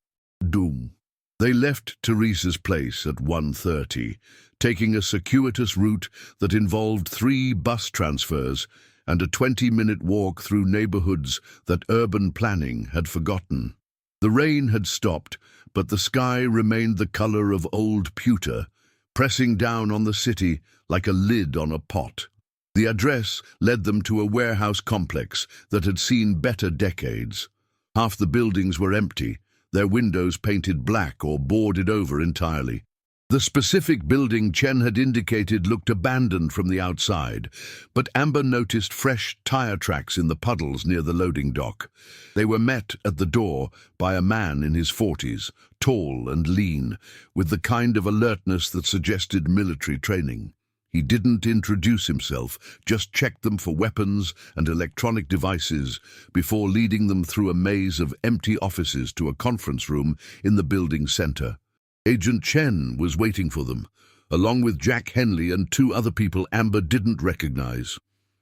Speaker 1: Doom. They left Teresa's place at 1:30, taking a circuitous route that involved 3 bus transfers and a 20-minute walk through neighborhoods that urban planning had forgotten. The rain had stopped, but the sky remained the color of old pewter, pressing down on the city like a lid on a pot. The address led them to a warehouse complex that had seen better decades. Half the buildings were empty, their windows painted black or boarded over entirely. The specific building Chen had indicated looked abandoned from the outside, but Amber noticed fresh tire tracks in the puddles near the loading dock. They were met at the door by a man in his 40s, tall and lean, with the kind of alertness that suggested military training. He didn't introduce himself, just checked them for weapons and electronic devices before leading them through a maze of empty offices to a conference room in the building center. Agent Chen was waiting for them, along with Jack Henley and 2 other people Amber didn't recognize.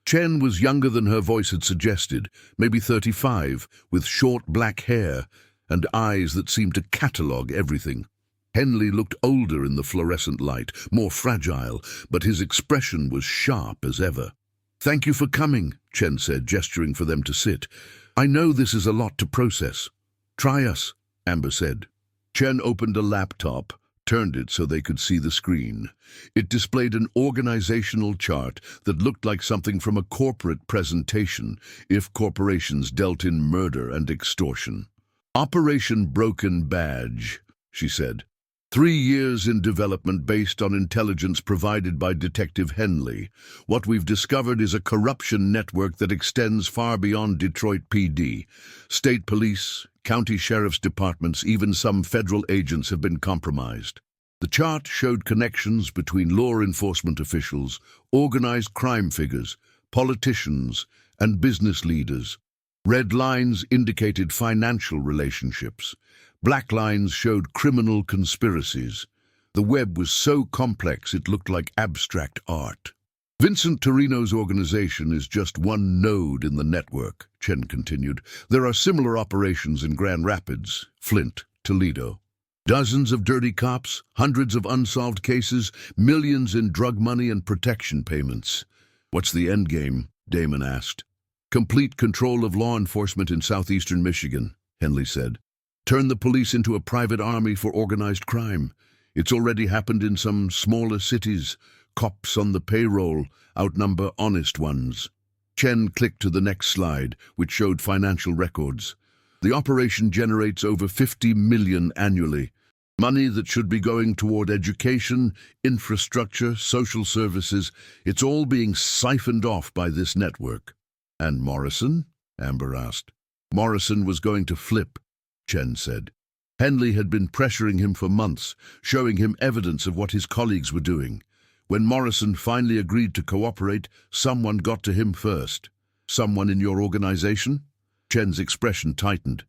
Speaker 1: Chen was younger than her voice had suggested, maybe 35, with short black hair and eyes that seemed to catalogue everything. Henley looked older in the fluorescent light, more fragile, but his expression was sharp as ever. "Thank you for coming," Chen said, gesturing for them to sit. "I know this is a lot to process." "Try us," Amber said. Chen opened a laptop, turned it so they could see the screen. It displayed an organizational chart that looked like something from a corporate presentation, if corporations dealt in murder and extortion. "Operation Broken Badge," she said. 3 years in development based on intelligence provided by Detective Henley. What we've discovered is a corruption network that extends far beyond Detroit PD. State police, county sheriff's departments, even some federal agents have been compromised. The chart showed connections between law enforcement officials, organized crime figures, politicians, and business leaders. Red lines indicated financial relationships. Black lines showed criminal conspiracies. The web was so complex it looked like abstract art. "Vincent Torino's organization is just one node in the network," Chen continued. "There are similar operations in Grand Rapids, Flint, Toledo. Dozens of dirty cops, hundreds of unsolved cases, millions in drug money and protection payments." "What's the end game?" Damon asked. "Complete control of law enforcement in southeastern Michigan," Henley said. "Turn the police into a private army for organized crime. It's already happened in some smaller cities. Cops on the payroll outnumber honest ones." Chen clicked to the next slide, which showed financial records. "The operation generates over 50 million annually. Money that should be going toward education, infrastructure, social services. It's all being siphoned off by this network." "And Morrison?" Amber asked. "Morrison was going to flip," Chen said. Henley had been pressuring him for months, showing him evidence of what his colleagues were doing. When Morrison finally agreed to cooperate, someone got to him first. "Someone in your organization?" Chen's expression tightened.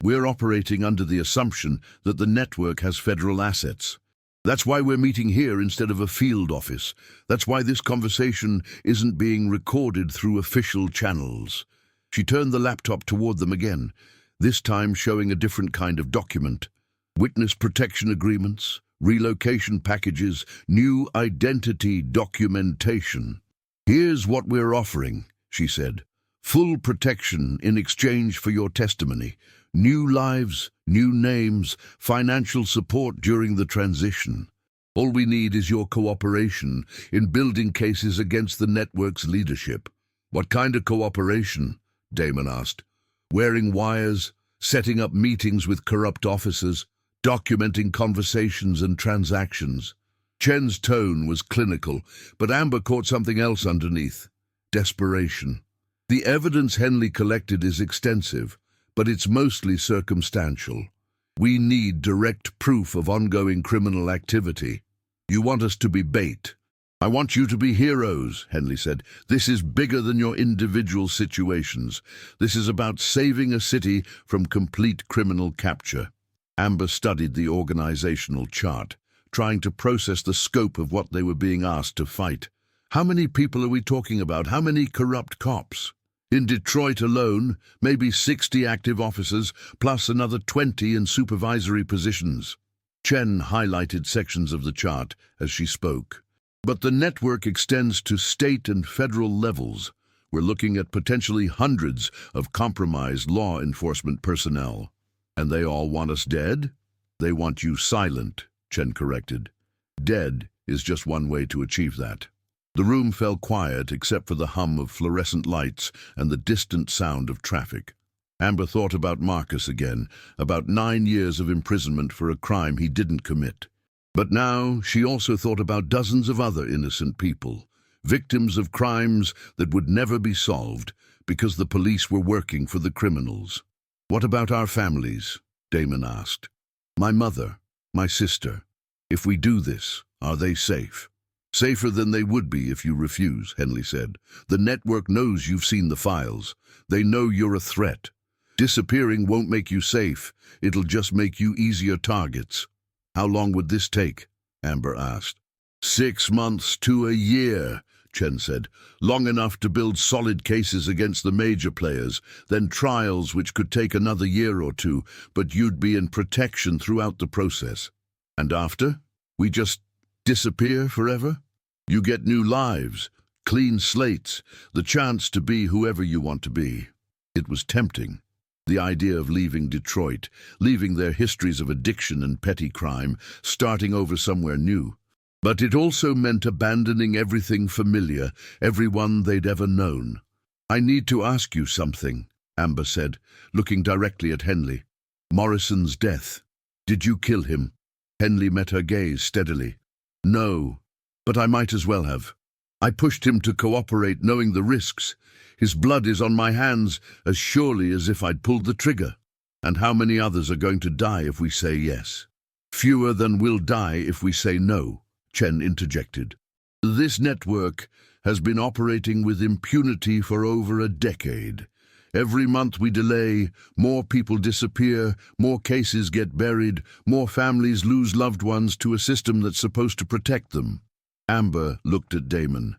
Speaker 1: "We're operating under the assumption that the network has federal assets. That's why we're meeting here instead of a field office. That's why this conversation isn't being recorded through official channels." She turned the laptop toward them again, this time showing a different kind of document. Witness protection agreements, relocation packages, new identity documentation. "Here's what we're offering," she said. "Full protection in exchange for your testimony. New lives, new names, financial support during the transition. All we need is your cooperation in building cases against the network's leadership." "What kind of cooperation?" Damon asked. "Wearing wires, setting up meetings with corrupt officers, documenting conversations and transactions." Chen's tone was clinical, but Amber caught something else underneath: desperation. "The evidence Henley collected is extensive, but it's mostly circumstantial. We need direct proof of ongoing criminal activity." "You want us to be bait?" "I want you to be heroes," Henley said. "This is bigger than your individual situations. This is about saving a city from complete criminal capture." Amber studied the organizational chart, trying to process the scope of what they were being asked to fight. "How many people are we talking about? How many corrupt cops?" "In Detroit alone, maybe 60 active officers, plus another 20 in supervisory positions." Chen highlighted sections of the chart as she spoke. "But the network extends to state and federal levels. We're looking at potentially hundreds of compromised law enforcement personnel." "And they all want us dead?" "They want you silent," Chen corrected. "Dead is just one way to achieve that." The room fell quiet except for the hum of fluorescent lights and the distant sound of traffic. Amber thought about Marcus again, about 9 years of imprisonment for a crime he didn't commit. But now she also thought about dozens of other innocent people, victims of crimes that would never be solved because the police were working for the criminals. "What about our families?" Damon asked. "My mother, my sister. If we do this, are they safe?" "Safer than they would be if you refuse," Henley said. "The network knows you've seen the files. They know you're a threat. Disappearing won't make you safe. It'll just make you easier targets." "How long would this take?" Amber asked. 6 months to a year, Chen said. Long enough to build solid cases against the major players, then trials which could take another year or two, but you'd be in protection throughout the process. And after? We just disappear forever? You get new lives, clean slates, the chance to be whoever you want to be. It was tempting. The idea of leaving Detroit, leaving their histories of addiction and petty crime, starting over somewhere new. But it also meant abandoning everything familiar, everyone they'd ever known. I need to ask you something, Amber said, looking directly at Henley. Morrison's death. Did you kill him? Henley met her gaze steadily. No, but I might as well have. I pushed him to cooperate, knowing the risks. His blood is on my hands as surely as if I'd pulled the trigger. And how many others are going to die if we say yes? Fewer than will die if we say no, Chen interjected. This network has been operating with impunity for over a decade. Every month we delay, more people disappear, more cases get buried, more families lose loved ones to a system that's supposed to protect them. Amber looked at Damon,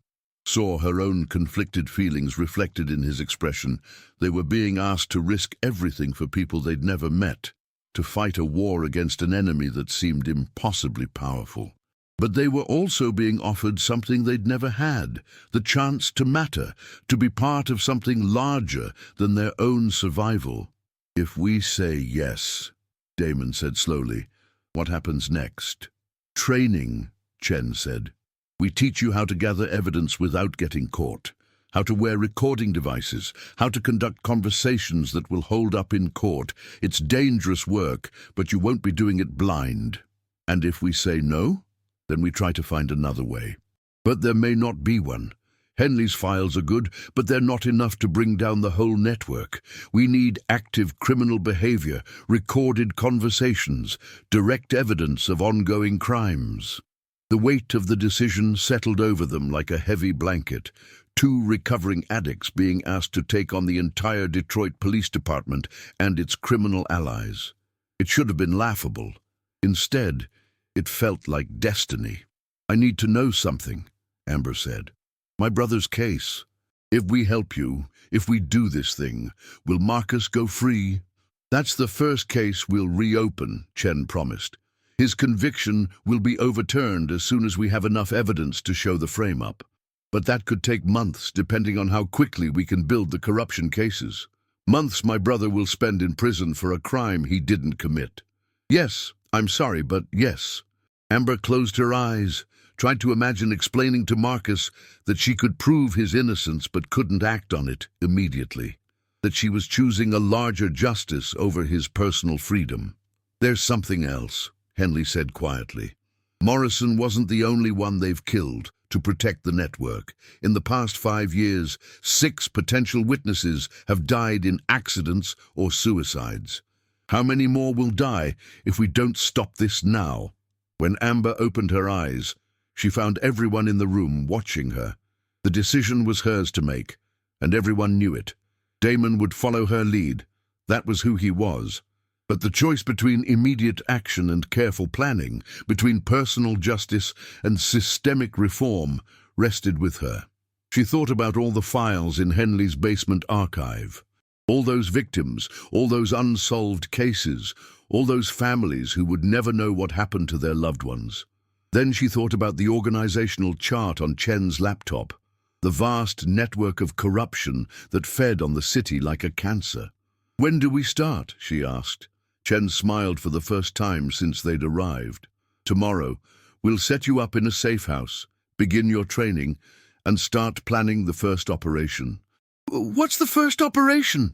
Speaker 1: saw her own conflicted feelings reflected in his expression. They were being asked to risk everything for people they'd never met, to fight a war against an enemy that seemed impossibly powerful. But they were also being offered something they'd never had, the chance to matter, to be part of something larger than their own survival. If we say yes, Damon said slowly, what happens next? Training, Chen said. We teach you how to gather evidence without getting caught, how to wear recording devices, how to conduct conversations that will hold up in court. It's dangerous work, but you won't be doing it blind. And if we say no, then we try to find another way. But there may not be one. Henley's files are good, but they're not enough to bring down the whole network. We need active criminal behavior, recorded conversations, direct evidence of ongoing crimes. The weight of the decision settled over them like a heavy blanket, 2 recovering addicts being asked to take on the entire Detroit Police Department and its criminal allies. It should have been laughable. Instead, it felt like destiny. I need to know something, Amber said. My brother's case. If we help you, if we do this thing, will Marcus go free? That's the first case we'll reopen, Chen promised. His conviction will be overturned as soon as we have enough evidence to show the frame-up. But that could take months, depending on how quickly we can build the corruption cases. Months my brother will spend in prison for a crime he didn't commit. Yes, I'm sorry, but yes. Amber closed her eyes, tried to imagine explaining to Marcus that she could prove his innocence but couldn't act on it immediately, that she was choosing a larger justice over his personal freedom. There's something else, Henley said quietly. Morrison wasn't the only one they've killed to protect the network. In the past 5 years, 6 potential witnesses have died in accidents or suicides. How many more will die if we don't stop this now? When Amber opened her eyes, she found everyone in the room watching her. The decision was hers to make, and everyone knew it. Damon would follow her lead. That was who he was. But the choice between immediate action and careful planning, between personal justice and systemic reform, rested with her. She thought about all the files in Henley's basement archive. All those victims, all those unsolved cases, all those families who would never know what happened to their loved ones. Then she thought about the organizational chart on Chen's laptop, the vast network of corruption that fed on the city like a cancer. When do we start? She asked. Chen smiled for the first time since they'd arrived. Tomorrow, we'll set you up in a safe house, begin your training, and start planning the first operation. What's the first operation?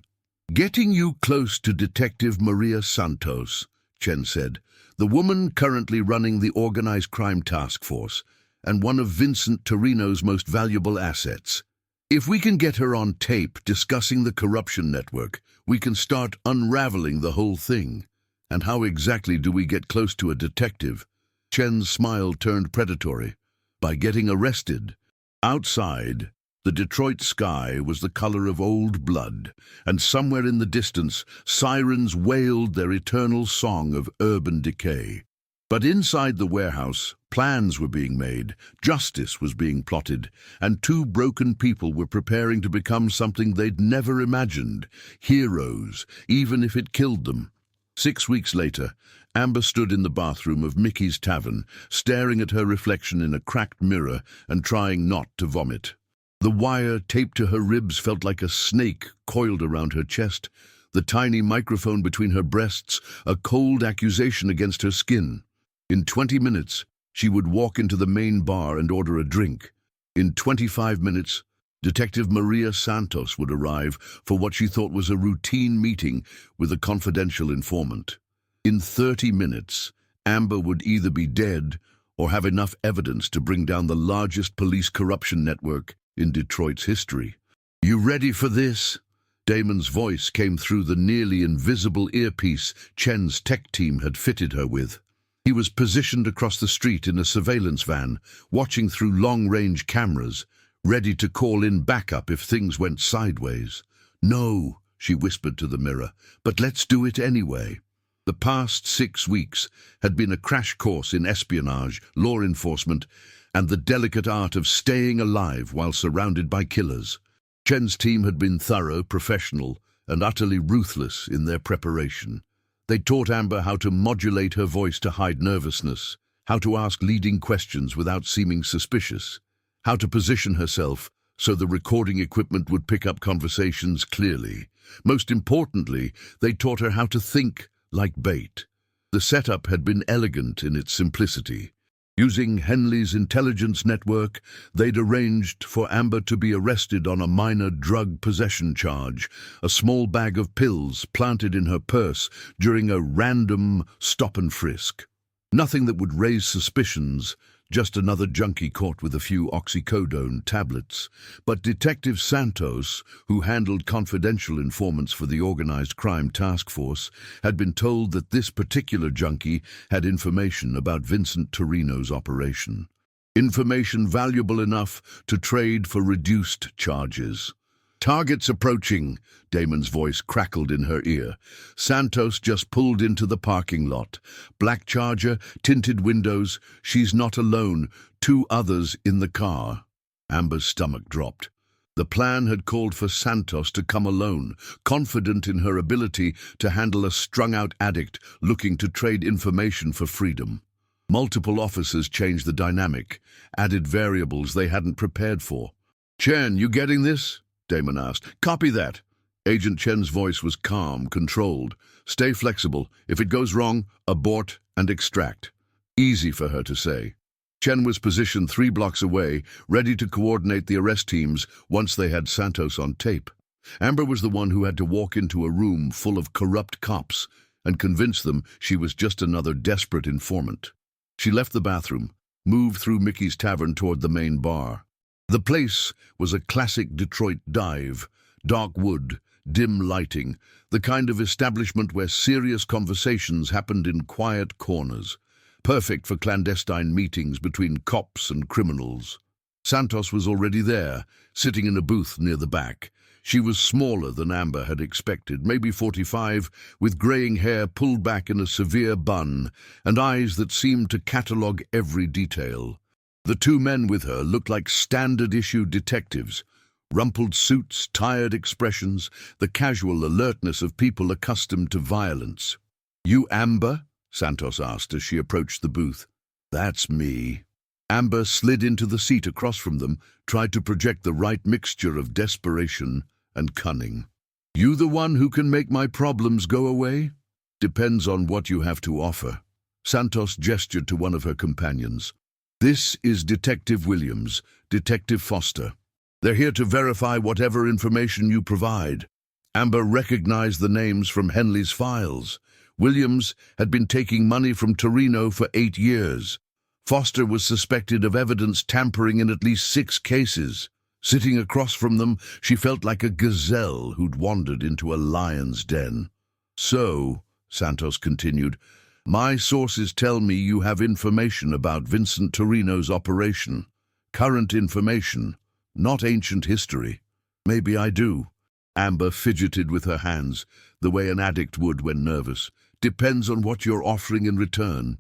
Speaker 1: Getting you close to Detective Maria Santos, Chen said, the woman currently running the Organized Crime Task Force, and one of Vincent Torino's most valuable assets. If we can get her on tape discussing the corruption network, we can start unraveling the whole thing. And how exactly do we get close to a detective? Chen's smile turned predatory. By getting arrested. Outside, the Detroit sky was the color of old blood, and somewhere in the distance, sirens wailed their eternal song of urban decay. But inside the warehouse, plans were being made, justice was being plotted, and two broken people were preparing to become something they'd never imagined, heroes, even if it killed them. 6 weeks later, Amber stood in the bathroom of Mickey's Tavern, staring at her reflection in a cracked mirror and trying not to vomit. The wire taped to her ribs felt like a snake coiled around her chest, the tiny microphone between her breasts, a cold accusation against her skin. In 20 minutes, she would walk into the main bar and order a drink. In 25 minutes, Detective Maria Santos would arrive for what she thought was a routine meeting with a confidential informant. In 30 minutes, Amber would either be dead or have enough evidence to bring down the largest police corruption network in Detroit's history. "You ready for this?" Damon's voice came through the nearly invisible earpiece Chen's tech team had fitted her with. He was positioned across the street in a surveillance van, watching through long-range cameras, ready to call in backup if things went sideways. "No," she whispered to the mirror, "but let's do it anyway." The past 6 weeks had been a crash course in espionage, law enforcement, and the delicate art of staying alive while surrounded by killers. Chen's team had been thorough, professional, and utterly ruthless in their preparation. They taught Amber how to modulate her voice to hide nervousness, how to ask leading questions without seeming suspicious, how to position herself so the recording equipment would pick up conversations clearly. Most importantly, they taught her how to think like bait. The setup had been elegant in its simplicity. Using Henley's intelligence network, they'd arranged for Amber to be arrested on a minor drug possession charge, a small bag of pills planted in her purse during a random stop and frisk. Nothing that would raise suspicions, just another junkie caught with a few oxycodone tablets. But Detective Santos, who handled confidential informants for the Organized Crime Task Force, had been told that this particular junkie had information about Vincent Torino's operation. Information valuable enough to trade for reduced charges. "Target's approaching," Damon's voice crackled in her ear. Santos just pulled into the parking lot. Black Charger, tinted windows. She's not alone. 2 others in the car. Amber's stomach dropped. The plan had called for Santos to come alone, confident in her ability to handle a strung-out addict looking to trade information for freedom. Multiple officers changed the dynamic, added variables they hadn't prepared for. "Chen, you getting this?" Damon asked. "Copy that." Agent Chen's voice was calm, controlled. "Stay flexible. If it goes wrong, abort and extract." Easy for her to say. Chen was positioned 3 blocks away, ready to coordinate the arrest teams once they had Santos on tape. Amber was the one who had to walk into a room full of corrupt cops and convince them she was just another desperate informant. She left the bathroom, moved through Mickey's Tavern toward the main bar. The place was a classic Detroit dive, dark wood, dim lighting, the kind of establishment where serious conversations happened in quiet corners, perfect for clandestine meetings between cops and criminals. Santos was already there, sitting in a booth near the back. She was smaller than Amber had expected, maybe 45, with graying hair pulled back in a severe bun, and eyes that seemed to catalogue every detail. The 2 men with her looked like standard-issue detectives. Rumpled suits, tired expressions, the casual alertness of people accustomed to violence. "You Amber?" Santos asked as she approached the booth. "That's me." Amber slid into the seat across from them, tried to project the right mixture of desperation and cunning. "You the one who can make my problems go away?" "Depends on what you have to offer." Santos gestured to one of her companions. "This is Detective Williams, Detective Foster. They're here to verify whatever information you provide." Amber recognized the names from Henley's files. Williams had been taking money from Torino for 8 years. Foster was suspected of evidence tampering in at least 6 cases. Sitting across from them, she felt like a gazelle who'd wandered into a lion's den. "So," Santos continued, "my sources tell me you have information about Vincent Torino's operation. Current information, not ancient history." "Maybe I do." Amber fidgeted with her hands, the way an addict would when nervous. "Depends on what you're offering in return."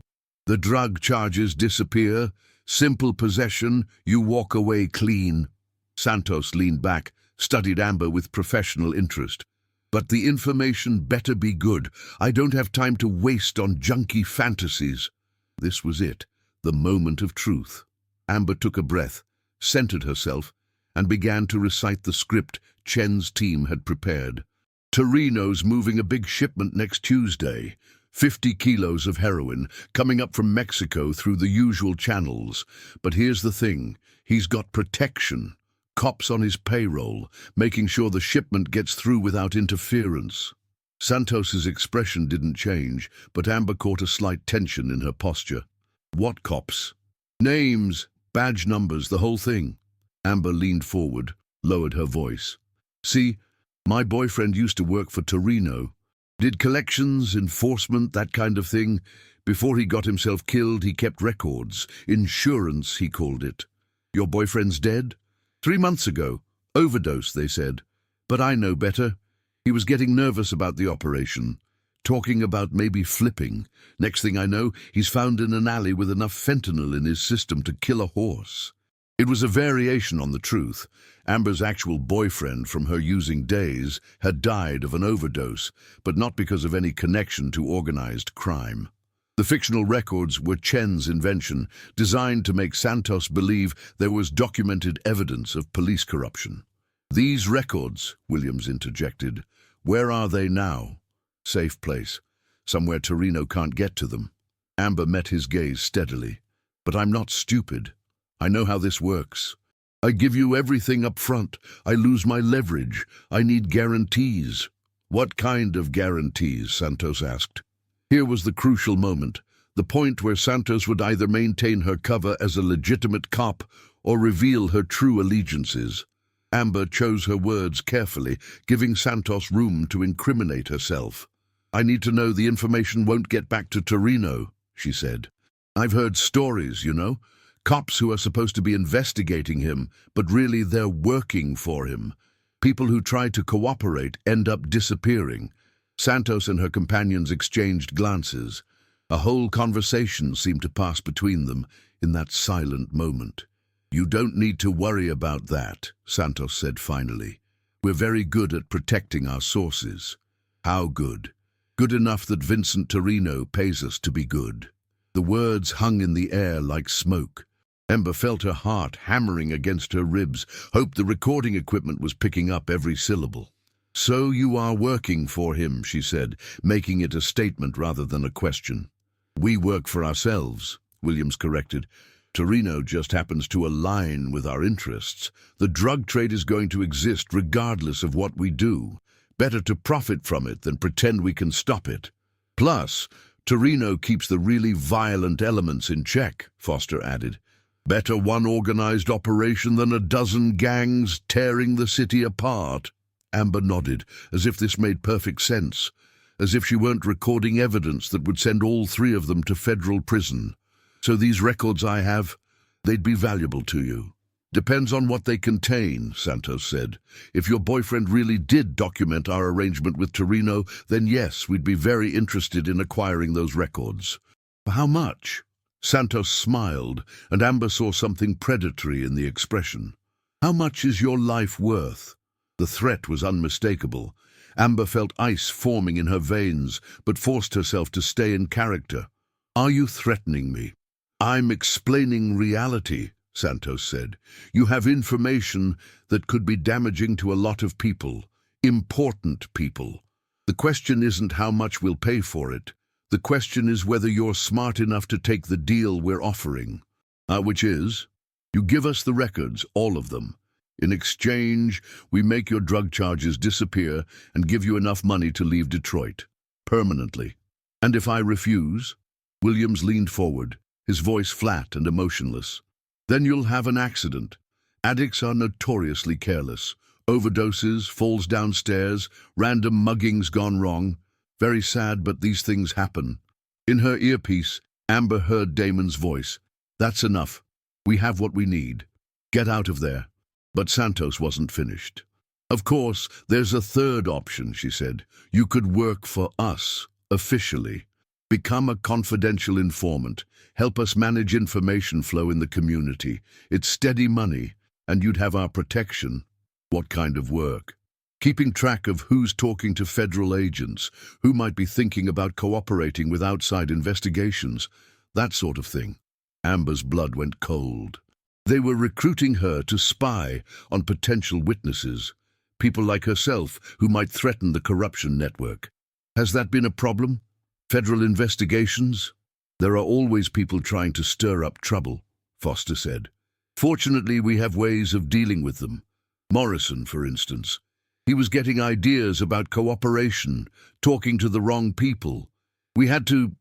Speaker 1: The drug charges disappear. Simple possession, you walk away clean. Santos leaned back, studied Amber with professional interest. But the information better be good. I don't have time to waste on junky fantasies. This was it, the moment of truth. Amber took a breath, centered herself, and began to recite the script Chen's team had prepared. Torino's moving a big shipment next Tuesday. 50 kilos of heroin, coming up from Mexico through the usual channels. But here's the thing, he's got protection. Cops on his payroll, making sure the shipment gets through without interference. Santos's expression didn't change, but Amber caught a slight tension in her posture. What cops? Names, badge numbers, the whole thing. Amber leaned forward, lowered her voice. See, my boyfriend used to work for Torino. Did collections, enforcement, that kind of thing. Before he got himself killed, he kept records. Insurance, he called it. Your boyfriend's dead? 3 months ago. Overdose, they said. But I know better. He was getting nervous about the operation, talking about maybe flipping. Next thing I know, he's found in an alley with enough fentanyl in his system to kill a horse. It was a variation on the truth. Amber's actual boyfriend from her using days had died of an overdose, but not because of any connection to organized crime. The fictional records were Chen's invention, designed to make Santos believe there was documented evidence of police corruption. These records, Williams interjected, where are they now? Safe place. Somewhere Torino can't get to them. Amber met his gaze steadily. But I'm not stupid. I know how this works. I give you everything up front. I lose my leverage. I need guarantees. What kind of guarantees? Santos asked. Here was the crucial moment, the point where Santos would either maintain her cover as a legitimate cop or reveal her true allegiances. Amber chose her words carefully, giving Santos room to incriminate herself. I need to know the information won't get back to Torino, she said. I've heard stories, you know. Cops who are supposed to be investigating him, but really they're working for him. People who try to cooperate end up disappearing. Santos and her companions exchanged glances. A whole conversation seemed to pass between them in that silent moment. You don't need to worry about that, Santos said finally. We're very good at protecting our sources. How good? Good enough that Vincent Torino pays us to be good. The words hung in the air like smoke. Amber felt her heart hammering against her ribs, hoped the recording equipment was picking up every syllable. So you are working for him, she said, making it a statement rather than a question. We work for ourselves, Williams corrected. Torino just happens to align with our interests. The drug trade is going to exist regardless of what we do. Better to profit from it than pretend we can stop it. Plus, Torino keeps the really violent elements in check, Foster added. Better one organized operation than a dozen gangs tearing the city apart. Amber nodded, as if this made perfect sense, as if she weren't recording evidence that would send all 3 of them to federal prison. So these records I have, they'd be valuable to you. Depends on what they contain, Santos said. If your boyfriend really did document our arrangement with Torino, then yes, we'd be very interested in acquiring those records. For how much? Santos smiled, and Amber saw something predatory in the expression. How much is your life worth? The threat was unmistakable. Amber felt ice forming in her veins, but forced herself to stay in character. Are you threatening me? I'm explaining reality, Santos said. You have information that could be damaging to a lot of people, important people. The question isn't how much we'll pay for it. The question is whether you're smart enough to take the deal we're offering. Which is, you give us the records, all of them. In exchange, we make your drug charges disappear and give you enough money to leave Detroit. Permanently. And if I refuse? Williams leaned forward, his voice flat and emotionless. Then you'll have an accident. Addicts are notoriously careless. Overdoses, falls downstairs, random muggings gone wrong. Very sad, but these things happen. In her earpiece, Amber heard Damon's voice. That's enough. We have what we need. Get out of there. But Santos wasn't finished. Of course, there's a third option, she said. You could work for us, officially. Become a confidential informant. Help us manage information flow in the community. It's steady money, and you'd have our protection. What kind of work? Keeping track of who's talking to federal agents, who might be thinking about cooperating with outside investigations, that sort of thing. Amber's blood went cold. They were recruiting her to spy on potential witnesses, people like herself who might threaten the corruption network. Has that been a problem? Federal investigations? There are always people trying to stir up trouble, Foster said. Fortunately, we have ways of dealing with them. Morrison, for instance. He was getting ideas about cooperation, talking to the wrong people. We had to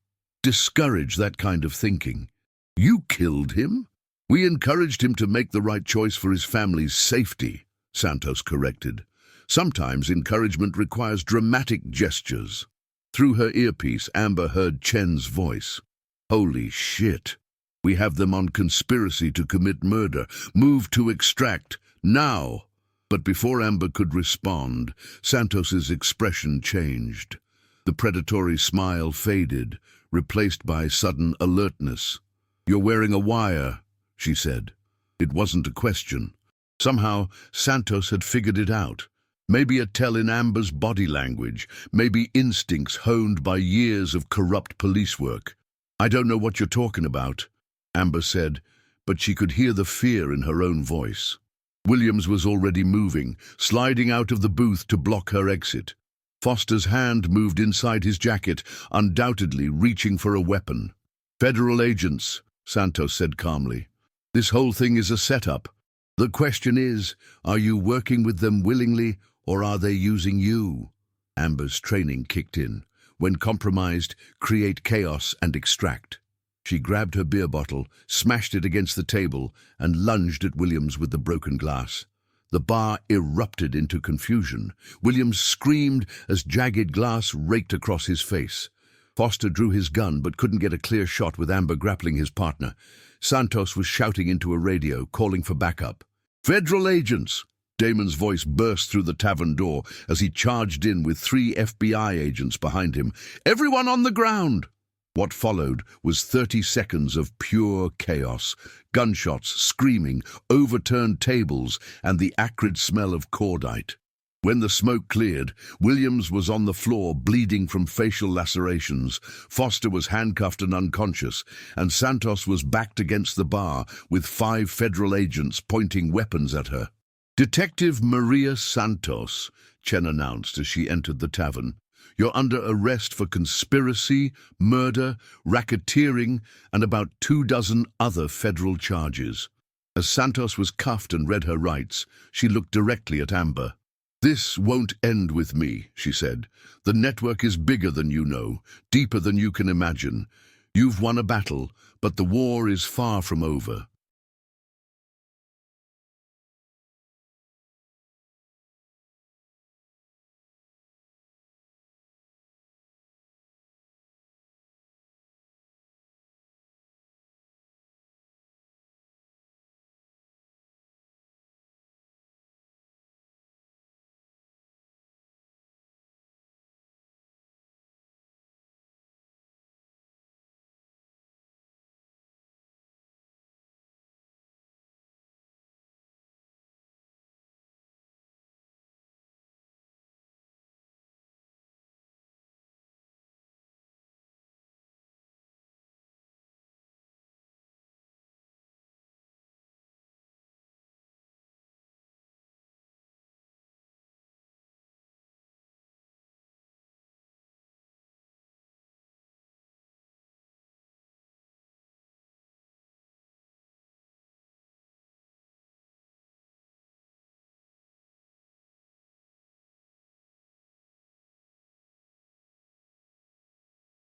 Speaker 1: discourage that kind of thinking. You killed him? We encouraged him to make the right choice for his family's safety, Santos corrected. Sometimes encouragement requires dramatic gestures. Through her earpiece, Amber heard Chen's voice. Holy shit. We have them on conspiracy to commit murder. Move to extract. Now. But before Amber could respond, Santos's expression changed. The predatory smile faded, replaced by sudden alertness. You're wearing a wire, she said. It wasn't a question. Somehow, Santos had figured it out. Maybe a tell in Amber's body language, maybe instincts honed by years of corrupt police work. I don't know what you're talking about, Amber said, but she could hear the fear in her own voice. Williams was already moving, sliding out of the booth to block her exit. Foster's hand moved inside his jacket, undoubtedly reaching for a weapon. Federal agents, Santos said calmly. This whole thing is a setup. The question is, are you working with them willingly, or are they using you? Amber's training kicked in. When compromised, create chaos and extract. She grabbed her beer bottle, smashed it against the table, and lunged at Williams with the broken glass. The bar erupted into confusion. Williams screamed as jagged glass raked across his face. Foster drew his gun but couldn't get a clear shot with Amber grappling his partner. Santos was shouting into a radio, calling for backup. Federal agents! Damon's voice burst through the tavern door as he charged in with 3 FBI agents behind him. Everyone on the ground! What followed was 30 seconds of pure chaos. Gunshots, screaming, overturned tables, and the acrid smell of cordite. When the smoke cleared, Williams was on the floor bleeding from facial lacerations. Foster was handcuffed and unconscious, and Santos was backed against the bar with 5 federal agents pointing weapons at her. Detective Maria Santos, Chen announced as she entered the tavern. You're under arrest for conspiracy, murder, racketeering, and about 24 other federal charges. As Santos was cuffed and read her rights, she looked directly at Amber. This won't end with me, she said. The network is bigger than you know, deeper than you can imagine. You've won a battle, but the war is far from over.